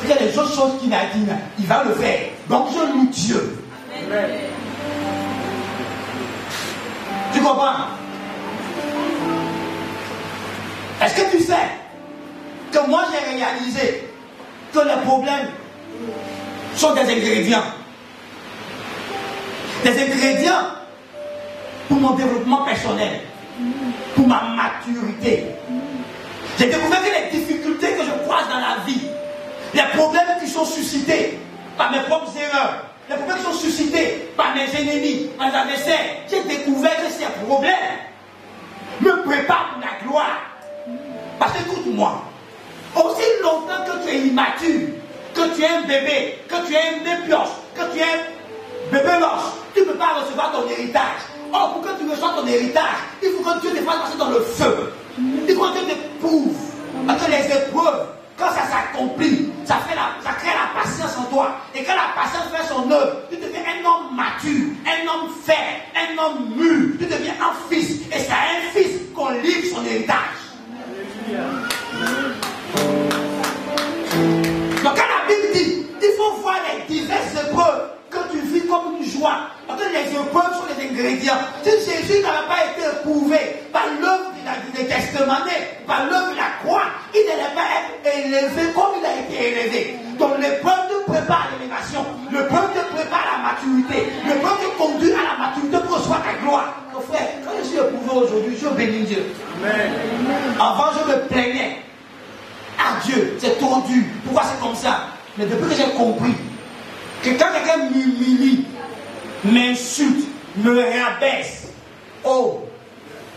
il y a des autres choses qu'il a dit, il va le faire. Donc je loue Dieu. Amen. Tu comprends? Est-ce que tu sais que moi j'ai réalisé que les problèmes sont des ingrédients. Des ingrédients pour mon développement personnel, pour ma maturité. J'ai découvert que les difficultés que je croise dans la vie, les problèmes qui sont suscités par mes propres erreurs, les problèmes qui sont suscités par mes ennemis, mes adversaires, j'ai découvert que ces problèmes me préparent pour la gloire. Parce que écoute-moi, aussi longtemps que tu es immature, que tu es un bébé, que tu es un bébioche, que tu es un bébé moche, tu ne peux pas recevoir ton héritage. Or, pour que tu reçoives ton héritage, il faut que Dieu te fasse passer dans le feu. Il faut que Dieu t'éprouve. Parce que les épreuves, quand ça s'accomplit, ça crée la patience en toi. Et quand la patience fait son œuvre, tu deviens un homme mature, un homme fait, un homme mûr. Tu deviens un fils. Et c'est à un fils qu'on livre son héritage. Donc quand la Bible dit, il faut voir les diverses épreuves que tu vis comme une joie. Parce que les épreuves sont les ingrédients. Si Jésus n'avait pas été éprouvé par l'œuvre des testamentaires, par l'œuvre de la croix, il n'allait pas être élevé comme il a été élevé. Donc l'épreuve te prépare à l'élévation. L'épreuve te prépare à la maturité. L'épreuve te conduit à la maturité pour recevoir ta gloire. Mon frère, quand je suis éprouvé aujourd'hui, je bénis Dieu. Amen. Avant, je me plaignais. Ah Dieu, c'est trop dur. Pourquoi c'est comme ça? Mais depuis que j'ai compris que quand quelqu'un m'humilie, m'insulte, me rabaisse, oh,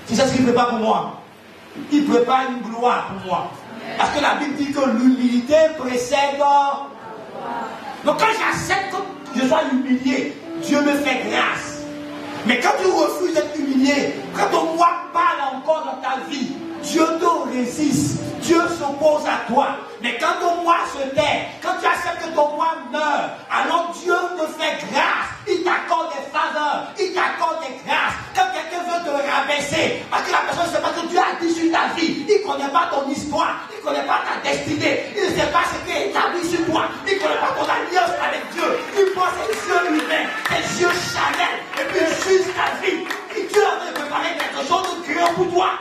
c'est ça ce qu'il prépare pour moi. Il prépare une gloire pour moi. Parce que la Bible dit que l'humilité précède. Donc quand j'accepte que je sois humilié, Dieu me fait grâce. Mais quand tu refuses d'être humilié, quand ton moi parle encore dans ta vie, Dieu te résiste, Dieu s'oppose à toi. Mais quand ton moi se tait, quand tu acceptes que ton moi meurt, alors Dieu te fait grâce. Il t'accorde des faveurs, il t'accorde des grâces. Quand quelqu'un veut te rabaisser, parce que la personne ne sait pas que Dieu a dit sur ta vie, il ne connaît pas ton histoire, il ne connaît pas ta destinée, il ne sait pas ce qui est établi sur toi, il ne connaît pas ton alliance avec Dieu. Il pense ses yeux humains, ses yeux charnels, et puis il juge ta vie. Et Dieu a préparé quelque chose de grand pour toi.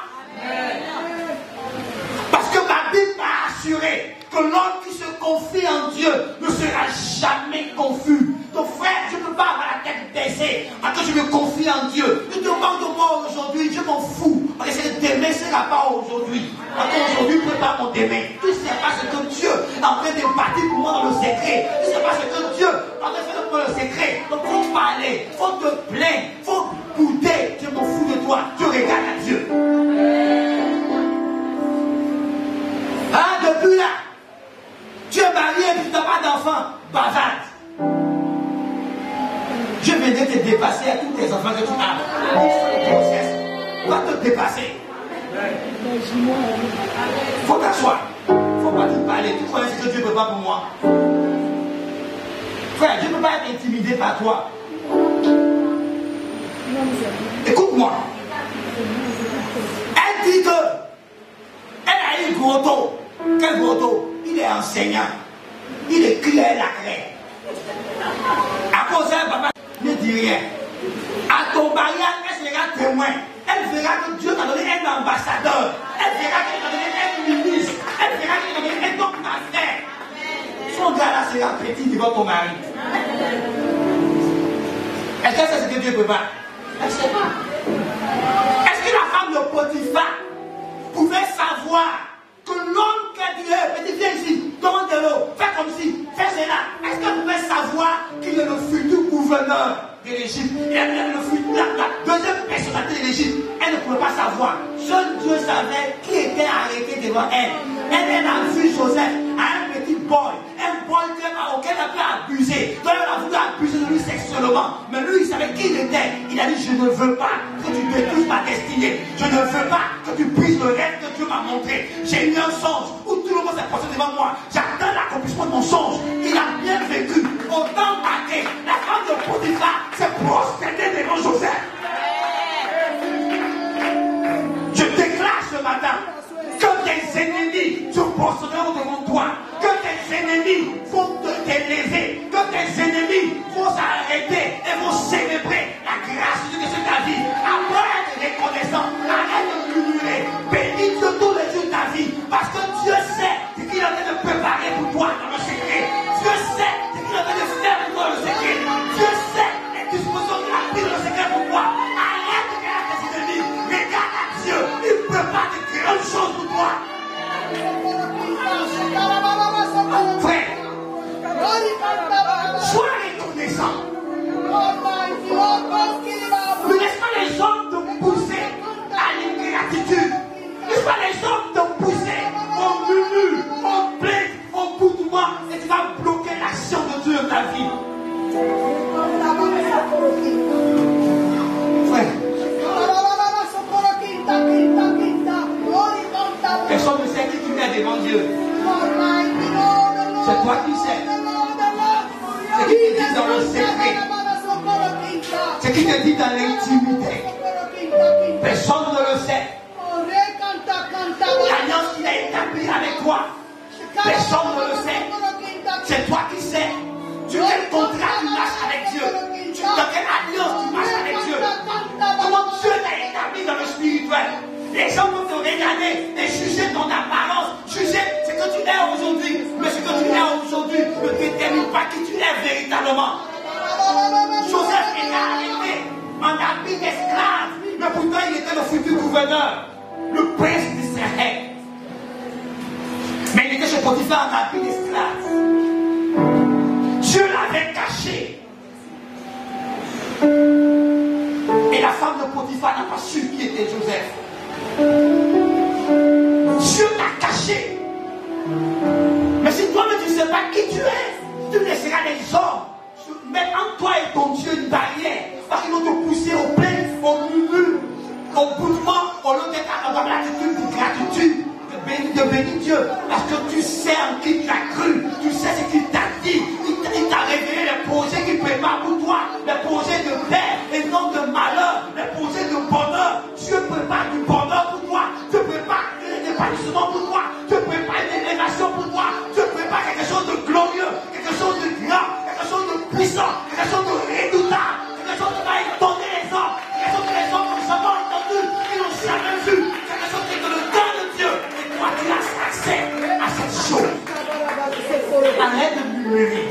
Parce que ma Bible m'a assuré que l'homme qui se confie en Dieu ne sera jamais confus. Donc frère, je ne peux pas avoir la tête baissée parce que je me confie en Dieu. Ne demande de moi aujourd'hui, je m'en fous. Parce que demain ne sera pas aujourd'hui. Parce qu'aujourd'hui ne peut pas mon demain. Tu ne sais pas ce que Dieu est en train de bâtir pour moi dans le secret. Tu ne sais pas ce que Dieu est en train de faire pour moi dans le secret. Donc il faut parler, il faut te plaindre, il faut goûter. Je m'en fous de toi, je regarde à Dieu. Ah, depuis là, tu es marié et tu n'as pas d'enfant, bavarde. Je viendrai te dépasser à tous tes enfants que tu as. Le process va te dépasser. Faut t'asseoir. Faut pas te parler. Tu connais ce que Dieu ne peut pas pour moi. Frère, je ne peux pas être intimidé par toi. Écoute-moi. Elle dit que elle a eu gros taux. Quel gros taux? Il est enseignant. Il écrit à la craie. À cause d'elle, papa ne dit rien. À ton mariage, elle sera témoin. Elle verra que Dieu t'a donné un ambassadeur. Elle verra qu'il t'a donné un ministre. Elle verra qu'il t'a donné un homme d'affaires. Son gars-là sera petit devant ton mari. Est-ce que c'est ce que Dieu prépare? Elle ne sait pas. Est-ce que la femme de Potiphar pouvait savoir que l'homme qui a dit, petit, viens ici, demande de l'eau, fais comme ci, fais cela. Est-ce qu'elle pouvait savoir qu'il est le futur gouverneur de l'Égypte? La deuxième personnalité de l'Égypte, elle ne pouvait pas savoir. Seul Dieu savait qui était arrêté devant elle. Elle a vu Joseph à un petit boy auquel elle a pu abuser. Donc elle a voulu abuser de lui sexuellement. Mais lui, il savait qui il était. Il a dit, je ne veux pas que tu détruises ma destinée. Je ne veux pas que tu brises le rêve que Dieu m'a montré. J'ai eu un songe où tout le monde s'est posé devant moi. J'attends l'accomplissement de mon songe. Il a bien vécu. Au temps marqué, la femme de Potiphar s'est prosternée devant Joseph. Je déclare ce matin que tes ennemis se prosterneront devant toi. Que tes ennemis vont t'élever. Que tes ennemis vont s'arrêter et vont célébrer la grâce de Dieu sur ta vie. Après être reconnaissant, arrête de murmurer. Bénis Dieu tous les jours de ta vie. Parce que Dieu sait toi dans le secret. Dieu sait ce qu'il est en train de faire pour toi dans le secret. Dieu sait les dispositions qu'il a prises dans le secret pour toi. Arrête de regarder tes ennemis. Regarde à Dieu. Il prépare de grandes choses pour toi. Frère, sois reconnaissant. Ne laisse pas les hommes te pousser à l'ingratitude. Ne laisse pas les hommes te pousser au murmure, au plainte, au boudoir, et tu vas bloquer l'action de Dieu dans ta vie. Frère, personne ne sait qui tu es devant Dieu. C'est toi qui sais. C'est qui te dit dans le secret. C'est qui te dit dans l'intimité. Personne ne le sait. L'alliance qu'il a établie avec toi, personne ne le sait. C'est toi qui sais. Sur quel contrat tu marches avec Dieu. Dans quelle alliance tu marches avec Dieu. Comment Dieu t'a établi dans le spirituel. Les gens vont te regarder et juger ton apparence. Juger ce que tu es aujourd'hui. Mais ce que tu es aujourd'hui ne détermine pas qui tu es véritablement. Joseph était arrêté en habit d'esclave. Mais pourtant il était le futur gouverneur. Le prince d'Israël. Mais il était chez Potiphar en habit d'esclave. Dieu l'avait caché. Et la femme de Potiphar n'a pas su qui était Joseph. Dieu t'a caché. Mais si toi-même tu ne sais pas qui tu es, tu laisseras les hommes mettre entre toi et ton Dieu une barrière. Parce qu'ils vont te pousser au plainte, au murmure, au boulement, au lieu d'être avoir l'attitude de gratitude, de bénir Dieu. Parce que tu sais en qui tu as cru, tu sais ce qu'il t'a dit. Il t'a révélé les projets qu'il prépare pour toi, les projets de paix et non de malheur, les projets de bonheur. Dieu prépare du bonheur pour toi, Dieu prépare un épanouissement pour toi, Dieu prépare une élévation pour toi, Dieu prépare quelque chose de glorieux, quelque chose de grand, quelque chose de puissant, quelque chose de redoutable, quelque chose qui va étonner les hommes, quelque chose que les hommes n'ont jamais entendu, qui n'ont jamais vu, quelque chose qui est dans le temps de Dieu. Et toi, tu as accès à cette chose. Arrête de murmurer.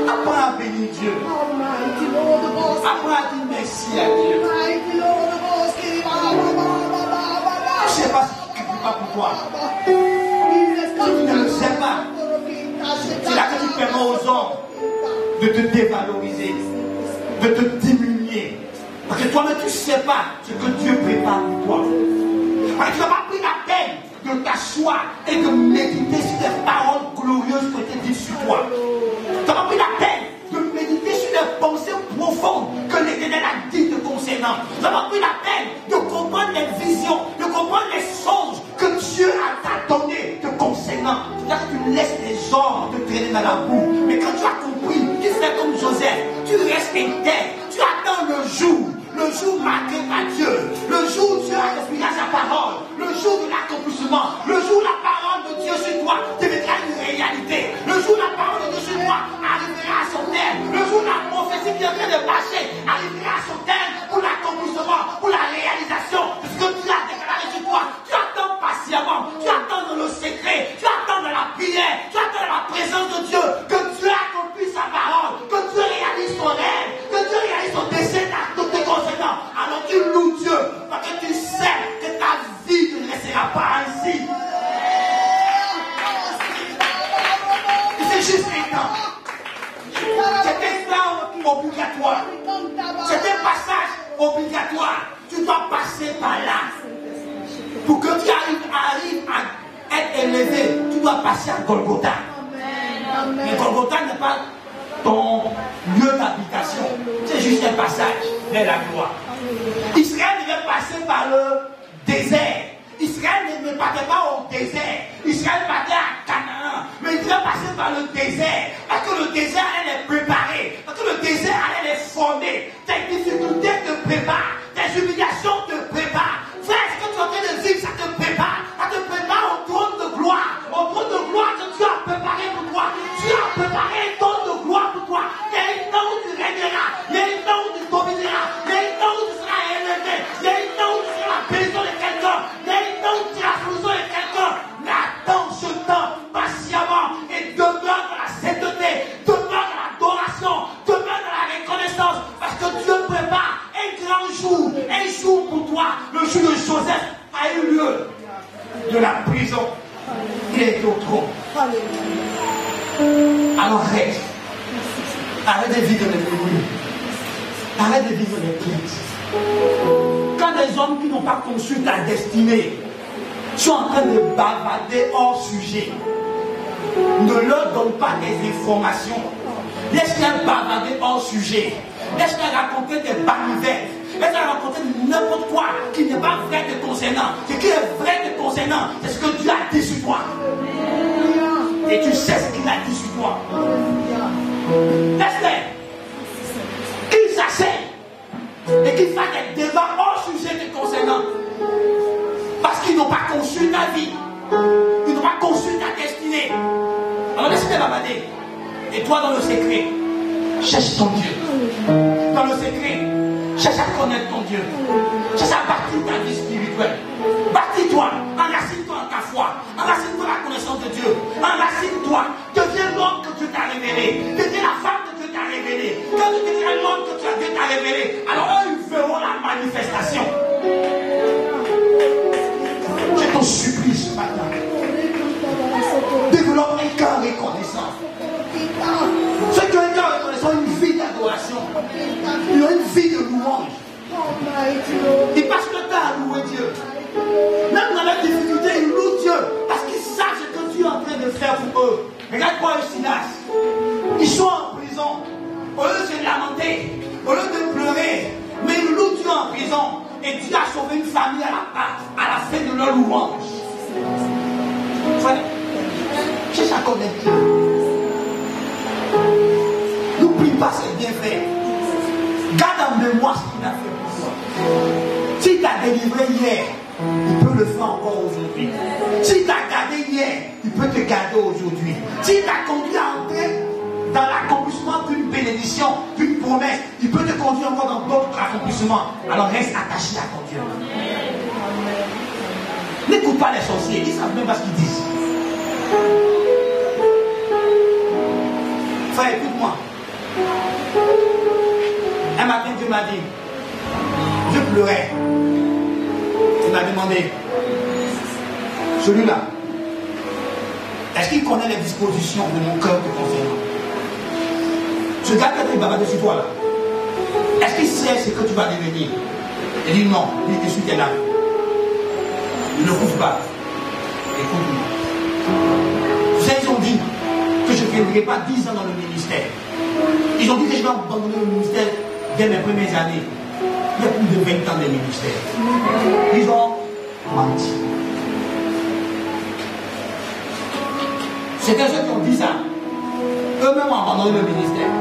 Apprends à bénir Dieu. Apprends à dire merci à Dieu. Je ne sais pas ce qui ne fait pas pour toi. Tu ne le sais pas. C'est là que tu permets aux hommes de te dévaloriser, de te diminuer. Parce que toi-même tu ne sais pas ce que Dieu prépare pour toi. Parce que tu n'as pas pris la peine de t'asseoir et de méditer sur les paroles glorieuses qui ont été dites sur toi. Tu n'as pas pris la peine de méditer sur les pensées profondes que l'Éternel a dites te concernant. Tu n'as pas pris la peine de comprendre les visions, de comprendre les songes que Dieu t'a donné te concernant. C'est-à-dire que tu laisses les hommes te traîner dans la boue. Mais quand tu as compris, tu fais comme Joseph, tu restes intègre, tu attends le jour marqué par Dieu, le jour où Dieu a respiré sa parole, le jour de l'accomplissement, le jour où la parole de Dieu sur toi deviendra une réalité, le jour où la parole de Dieu sur toi arrivera à son terme, le jour où la prophétie qui est en train de marcher arrivera à son terme pour l'accomplissement, pour la réalisation de ce que Dieu a déclaré sur toi. Tu attends patiemment, tu attends dans le secret, tu attends dans la prière, tu attends dans la présence de Dieu, que Dieu accomplisse sa parole, que Dieu réalise son rêve, que Dieu réalise son dessein dans tes concernant. Alors tu loues Dieu, parce que tu sais que ta vie ne restera pas ainsi. C'est juste un temps. C'est un temps obligatoire. C'est un passage obligatoire. Tu dois passer par là. Pour que tu arrives à être élevé, tu dois passer à Golgotha. Mais Golgotha n'est pas ton lieu d'habitation. C'est juste un passage vers la gloire. Israël devait passer par le désert. Israël ne partait pas au désert. Israël partait à Canaan. Mais il devait passer par le désert. Parce que le désert allait les préparer. Parce que le désert allait les former. Tes difficultés te préparent. Tes humiliations te préparent. Frère, ce que tu es en train de vivre, ça te prépare. Ça te prépare au trône de gloire. Au trône de gloire que Dieu a préparé pour toi. Dieu a préparé un trône de gloire pour toi. Il y a un temps où tu régneras. Il y a un temps où tu domineras. Il y a un temps où tu seras élevé. Il y a un temps où tu seras la bénédiction de quelqu'un. Il y a un temps où tu seras la solution de quelqu'un. Mais attends ce temps Alors reste. Arrête de vivre les démons. Arrête de vivre les plaintes. Quand des hommes qui n'ont pas conçu ta destinée sont en train de bavarder hors sujet, ne leur donne pas des informations. Laisse-les bavarder hors sujet. Laisse-les raconter des balivettes. Laisse-les raconter n'importe quoi qui n'est pas vrai te concernant. Ce qui est vrai te concernant, c'est ce que Dieu a dit sur toi. Et tu sais ce qu'il a dit sur toi. Laisse-les. Qu'ils s'asseyent et qu'ils fassent des débats hors sujet te concernant. Parce qu'ils n'ont pas conçu ta vie. Ils n'ont pas conçu ta destinée. Alors laisse-les bavarder. Et toi dans le secret, cherche ton Dieu. Dans le secret, cherche à connaître ton Dieu. Cherche à bâtir ta vie spirituelle. Bâtis-toi, enracine-toi en ta foi. Enracine-toi dans la connaissance de Dieu. Enracine-toi. Deviens l'homme que Dieu t'a révélé. Deviens la femme que Dieu t'a révélée. Quand tu deviens l'homme que Dieu t'a révélé, alors eux, ils verront la manifestation. Je t'en supplie ce matin. Développe un cœur reconnaissant. Ceux qui ont un cœur reconnaissant ont une vie d'adoration. Ils ont une vie de louange. Ils passent le temps à louer Dieu. Même dans la difficulté, ils louent Dieu. Parce qu'ils savent ce que Dieu est en train de faire pour eux. Regarde-moi eux, Silas. Ils sont en prison. Au lieu de se lamenter, au lieu de pleurer, mais ils louent Dieu en prison. Et Dieu a sauvé une famille à la fin de leur louange. Frère, cherche à connaître Dieu. N'oublie pas ses bienfaits. Garde en mémoire ce qu'il a fait pour toi. S'il t'a délivré hier, il peut le faire encore aujourd'hui. S'il t'a gardé hier, il peut te garder aujourd'hui. S'il t'a conduit à entrer dans l'accomplissement d'une bénédiction, d'une promesse, il peut te conduire encore dans d'autres accomplissements. Alors reste attaché à ton Dieu. N'écoute pas les sorciers, ils ne savent même pas ce qu'ils disent. Frère, écoute-moi. Un matin, Dieu m'a dit, je pleurais. Il m'a demandé, celui-là, est-ce qu'il connaît les dispositions de mon cœur te concernant? Ce gars qui a été bavardé sur toi là, est-ce qu'il sait ce que tu vas devenir? Il dit non, il essuie tes larmes. Il ne couvre pas. Écoute-moi. Vous savez, ils ont dit que je ne finirai pas 10 ans dans le ministère. Ils ont dit que je vais abandonner le ministère dès mes premières années. Il y a plus de 20 ans de ministère. Ils ont menti. C'est ceux qui ont dit ça. Eux-mêmes ont abandonné le ministère.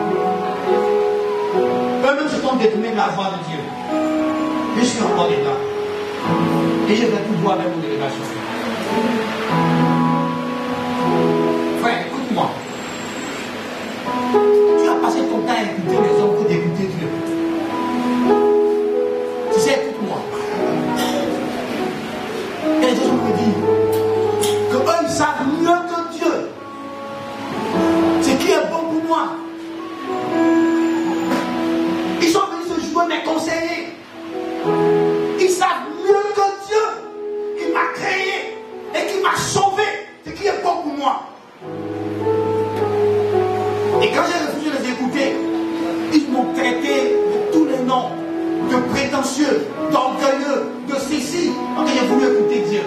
Eux-mêmes se sont détournés de la voie de Dieu. Je suis encore dedans. Et je vais tout voir avec mon délégation. Frère, écoute-moi. Tu as passé ton temps à écouter les hommes que d'écouter Dieu. Tu sais, écoute-moi. Et les gens me disent que eux, ils savent mieux que Dieu ce qui est bon pour moi. Ils sont venus se jouer mes conseillers. Ils savent mieux que Dieu qui m'a créé et qui m'a sauvé ce qui est bon pour moi. Et quand j'ai refusé de les écouter, ils m'ont traité de tous les noms, de prétentieux, d'orgueilleux, de ceci, quand j'ai voulu écouter Dieu.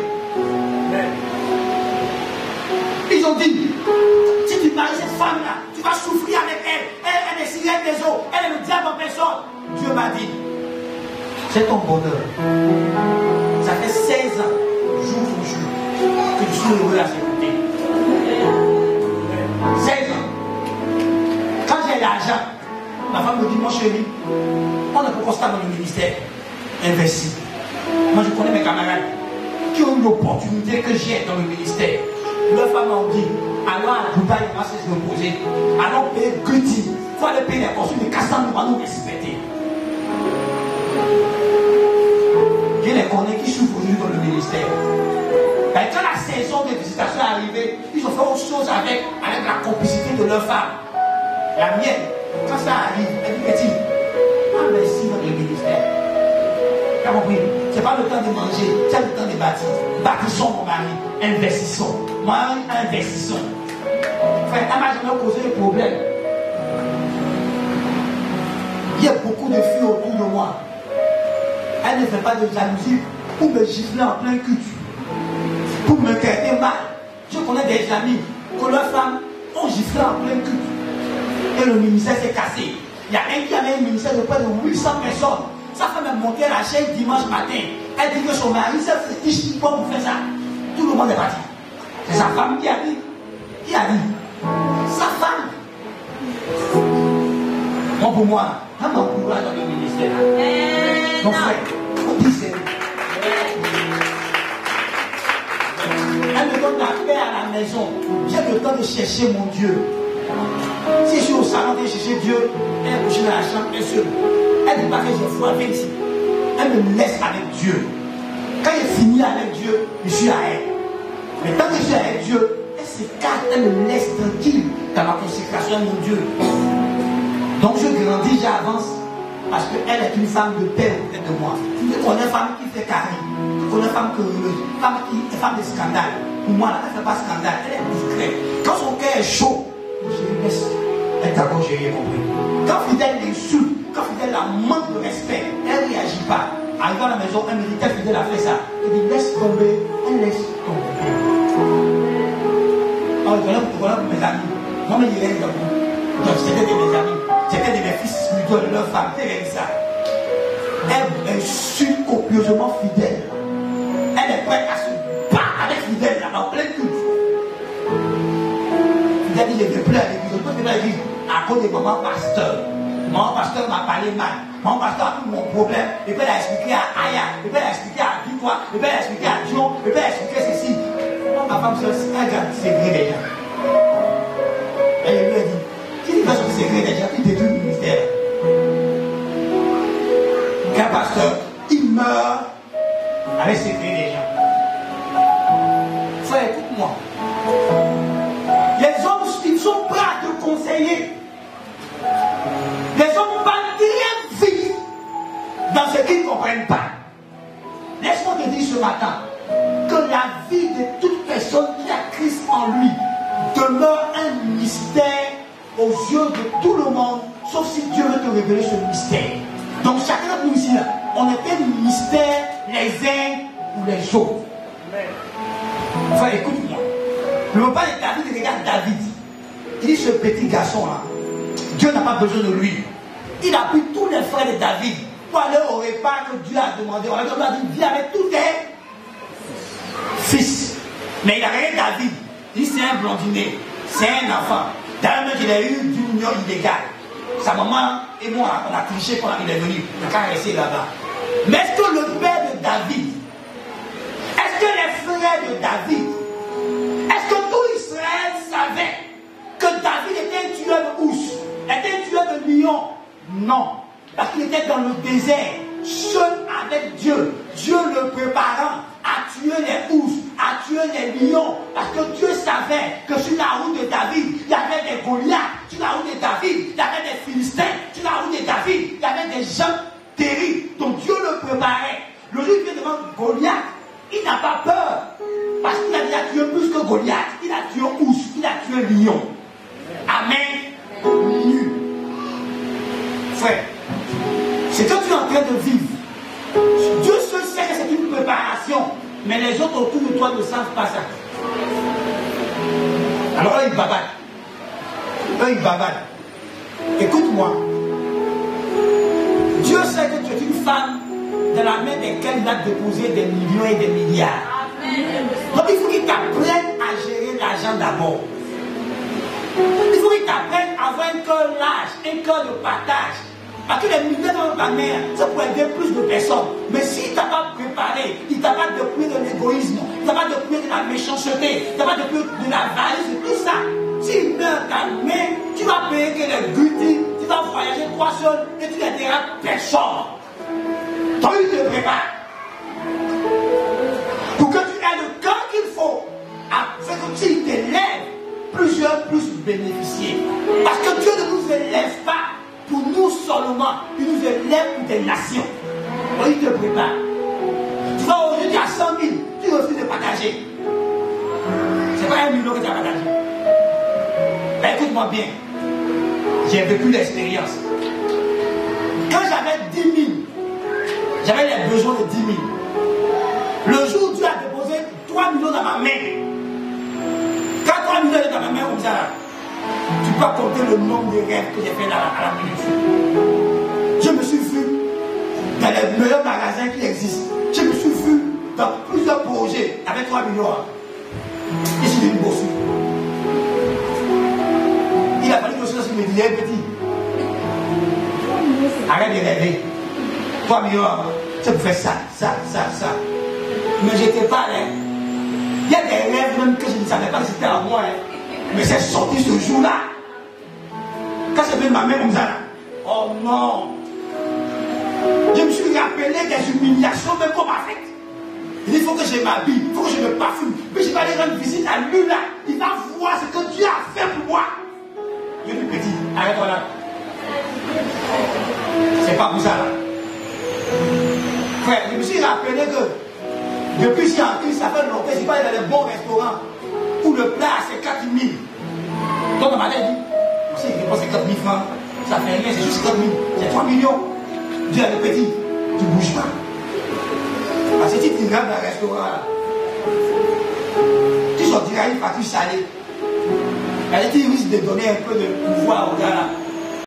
Ils ont dit, si tu maries cette femme-là, tu vas souffrir avec elle. Elle est sirène des eaux, elle est le diable en personne. Dieu m'a dit, c'est ton bonheur. Ça fait 16 ans, jour pour jour, que je suis heureux à s'écouter. 16 ans. Quand j'ai l'argent, ma femme me dit, mon chéri, on ne peut pas constat dans le ministère. Investi. Moi, je connais mes camarades qui ont eu l'opportunité que j'ai dans le ministère. Leurs femmes m'ont dit, allons à Dubaï, on va se reposer. Allons payer Guti. Il faut aller payer les costumes de Castan, on va nous respecter. Je les connais qui souffrent aujourd'hui dans le ministère. Et quand la saison de visitation est arrivée, ils ont fait autre chose avec la complicité de leurs femmes. La mienne, quand ça arrive, elle dit, petit, investis dans le ministère. Tu as compris? Ce n'est pas le temps de manger, c'est le temps de bâtir. Bâtissons mon mari, investissons. Moi, investissons. Enfin, elle m'a jamais causé de problème. Il y a beaucoup de filles autour de moi. Elle ne fait pas de jalousie pour me gifler en plein culte, pour me traiter mal. Je connais des amis que leurs femmes ont giflé en plein culte. Et le ministère s'est cassé. Il y a un qui avait un ministère de près de 800 personnes. Sa femme est montée à la chaîne dimanche matin. Elle dit que son mari s'est fétiche pour faire ça. Tout le monde est parti. C'est sa femme qui a dit. Qui a dit? Sa femme. Bon, pour moi, elle m'encourage dans le ministère. Mon frère, on dit c'est. Elle me donne la paix à la maison. J'ai le temps de chercher mon Dieu. Si je suis au salon de chercher Dieu, elle est couchée dans la chambre, elle seule. Elle dit pas que j'ai foi avec ici. Elle me laisse avec Dieu. Quand j'ai fini avec Dieu, je suis à elle. Mais tant que je suis avec Dieu, elle s'écarte, elle me laisse tranquille dans ma consécration à mon Dieu. Donc je grandis, j'avance, parce qu'elle est une femme de paix auprès de moi. Tu connais une femme qui fait carré, tu connais une femme querelleuse, une femme de scandale. Pour moi, elle ne fait pas scandale, elle est discrète. Quand son cœur est chaud, je lui laisse. Elle d'accord, j'ai rien compris. Quand Fidèle l'insulte, quand Fidèle la manque de respect, elle ne réagit pas. Arrivant à la maison, elle me dit, quel Fidèle a fait ça? Elle dit, laisse tomber, elle laisse tomber. Alors, voilà pour mes amis. Moi, je dirais comme vous. Donc, c'était de mes amis, c'était de mes fils spirituels, de leur femme, c'est ça. Elle insulte copieusement Fidèle. Elle est prête à se battre avec Fidèle là, en pleine culte. Fidèle dit, je ne veux plus à l'église. Je peux venir à l'église à cause de maman pasteur. Maman pasteur m'a parlé mal. Maman pasteur a tout mon problème. Et puis elle a expliqué à Aya, et puis elle a expliqué à Victoire, et puis elle a expliqué à Dion, et puis elle a expliqué ceci. Ma femme se dit, regarde, c'est vrai déjà. Et je lui ai dit, qui dit pas ce que c'est vrai déjà, il détruit le ministère. Qu'un pasteur, il meurt avec ses clés des gens. Frère, écoute-moi. Les hommes, ils sont prêts à te conseiller. Les hommes parlent rien vite dans ce qu'ils ne comprennent pas. Laisse-moi te dire ce matin que la vie de toute personne qui a Christ en lui demeure un mystère aux yeux de tout le monde, sauf si Dieu veut te révéler ce mystère. Donc chacun de nous ici, là, on est un mystère les uns ou les autres. Enfin, écoute-moi. Le repas de David, regarde David. Il dit, ce petit garçon-là, Dieu n'a pas besoin de lui. Il a pris tous les frères de David pour aller au repas que Dieu a demandé. On a dit, viens avec tous tes fils. Mais il n'a rien David. Il dit, c'est un blondinet. C'est un enfant. D'ailleurs, il a eu d'une union illégale. Sa maman et moi, on a triché quand il est venu. Il a caressé là-bas. Mais est-ce que le père de David, est-ce que les frères de David, est-ce que tout Israël savait que David était un tueur de ours, était un tueur de lion? Non. Parce qu'il était dans le désert, seul avec Dieu. Dieu le préparant à tuer les ours, à tuer les lions. Parce que Dieu savait que sur la route de David, il y avait des Goliaths. Sur la route de David, il y avait des Philistins. Sur la route de David, il y avait des gens terribles. Donc Dieu le préparait. Le jour où il vient devant Goliath, il n'a pas peur. Parce qu'il a déjà tué plus que Goliath. Il a tué ours, il a tué lion. Amen. Frère, c'est que tu es en train de vivre. Dieu seul sait que c'est une préparation. Mais les autres autour de toi ne savent pas ça. Alors eux, ils babadent. Écoute-moi. Dieu sait que tu es une femme dans la main desquelles il a déposé des millions et des milliards. Donc il faut qu'il t'apprenne à gérer l'argent d'abord. Il faut qu'il t'apprenne à avoir un cœur large, un cœur de partage. Parce que les milliers dans ta mère, ça peut aider plus de personnes. Mais s'il ne t'a pas préparé, il ne t'a pas dépouillé de l'égoïsme, il ne t'a pas dépouillé de la méchanceté, il ne t'a pas dépouillé de l'avarice, de tout ça. S'il meurt ta main, tu vas payer que les gudis, tu vas voyager 3 semaines et tu n'aideras personne. Toi, il te prépare. Pour que tu aies le cœur qu'il faut, afin que tu t'élèves, plusieurs plus bénéficier. Parce que Dieu ne nous élève pas pour nous seulement, il nous élève pour des nations. Donc il te prépare. Tu vas aujourd'hui, tu as 100 000, tu refuses de partager. C'est pas 1 million que tu as partagé. écoutez-moi bien. J'ai vécu l'expérience. Quand j'avais 10 000, j'avais les besoins de 10 000. Le jour où Dieu a déposé 3 millions dans ma main, quand 3 millions étaient dans ma main comme ça, là, tu peux compter le nombre de rêves que j'ai fait à la minute. Je me suis vu dans les meilleurs magasins qui existent. Je me suis vu dans plusieurs projets avec 3 millions. Et je suis devenu bossu. Il a fallu que je me dise, petit, arrête de rêver. 3 millions, tu peux faire ça. Mais je n'étais pas là. Il y a des rêves même que je ne savais pas que c'était à moi. Mais c'est sorti ce jour-là. Quand j'ai vu ma main comme ça, là, oh non. Je me suis rappelé des humiliations même qu'on m'a faites. Il faut que je m'habille, il faut que je me parfume. Mais je vais aller rendre visite à lui là. Il va voir ce que Dieu a fait pour moi. Je dis petit, arrête-toi là. C'est pas pour ça là. Frère, je me suis rappelé que depuis que j'ai en Christ, ça fait longtemps, je suis pas allé dans les bons restaurants où le plat c'est 4 000. Donc on m'a dit, si je dépense 4 000 francs, ça fait rien, c'est juste 4 000, c'est 3 millions. Dieu a dit petit, tu ne bouges pas. Parce que si tu rentres dans un restaurant, tu sortiras une facture salée. Elle dit, tu risques de donner un peu de pouvoir au gars là.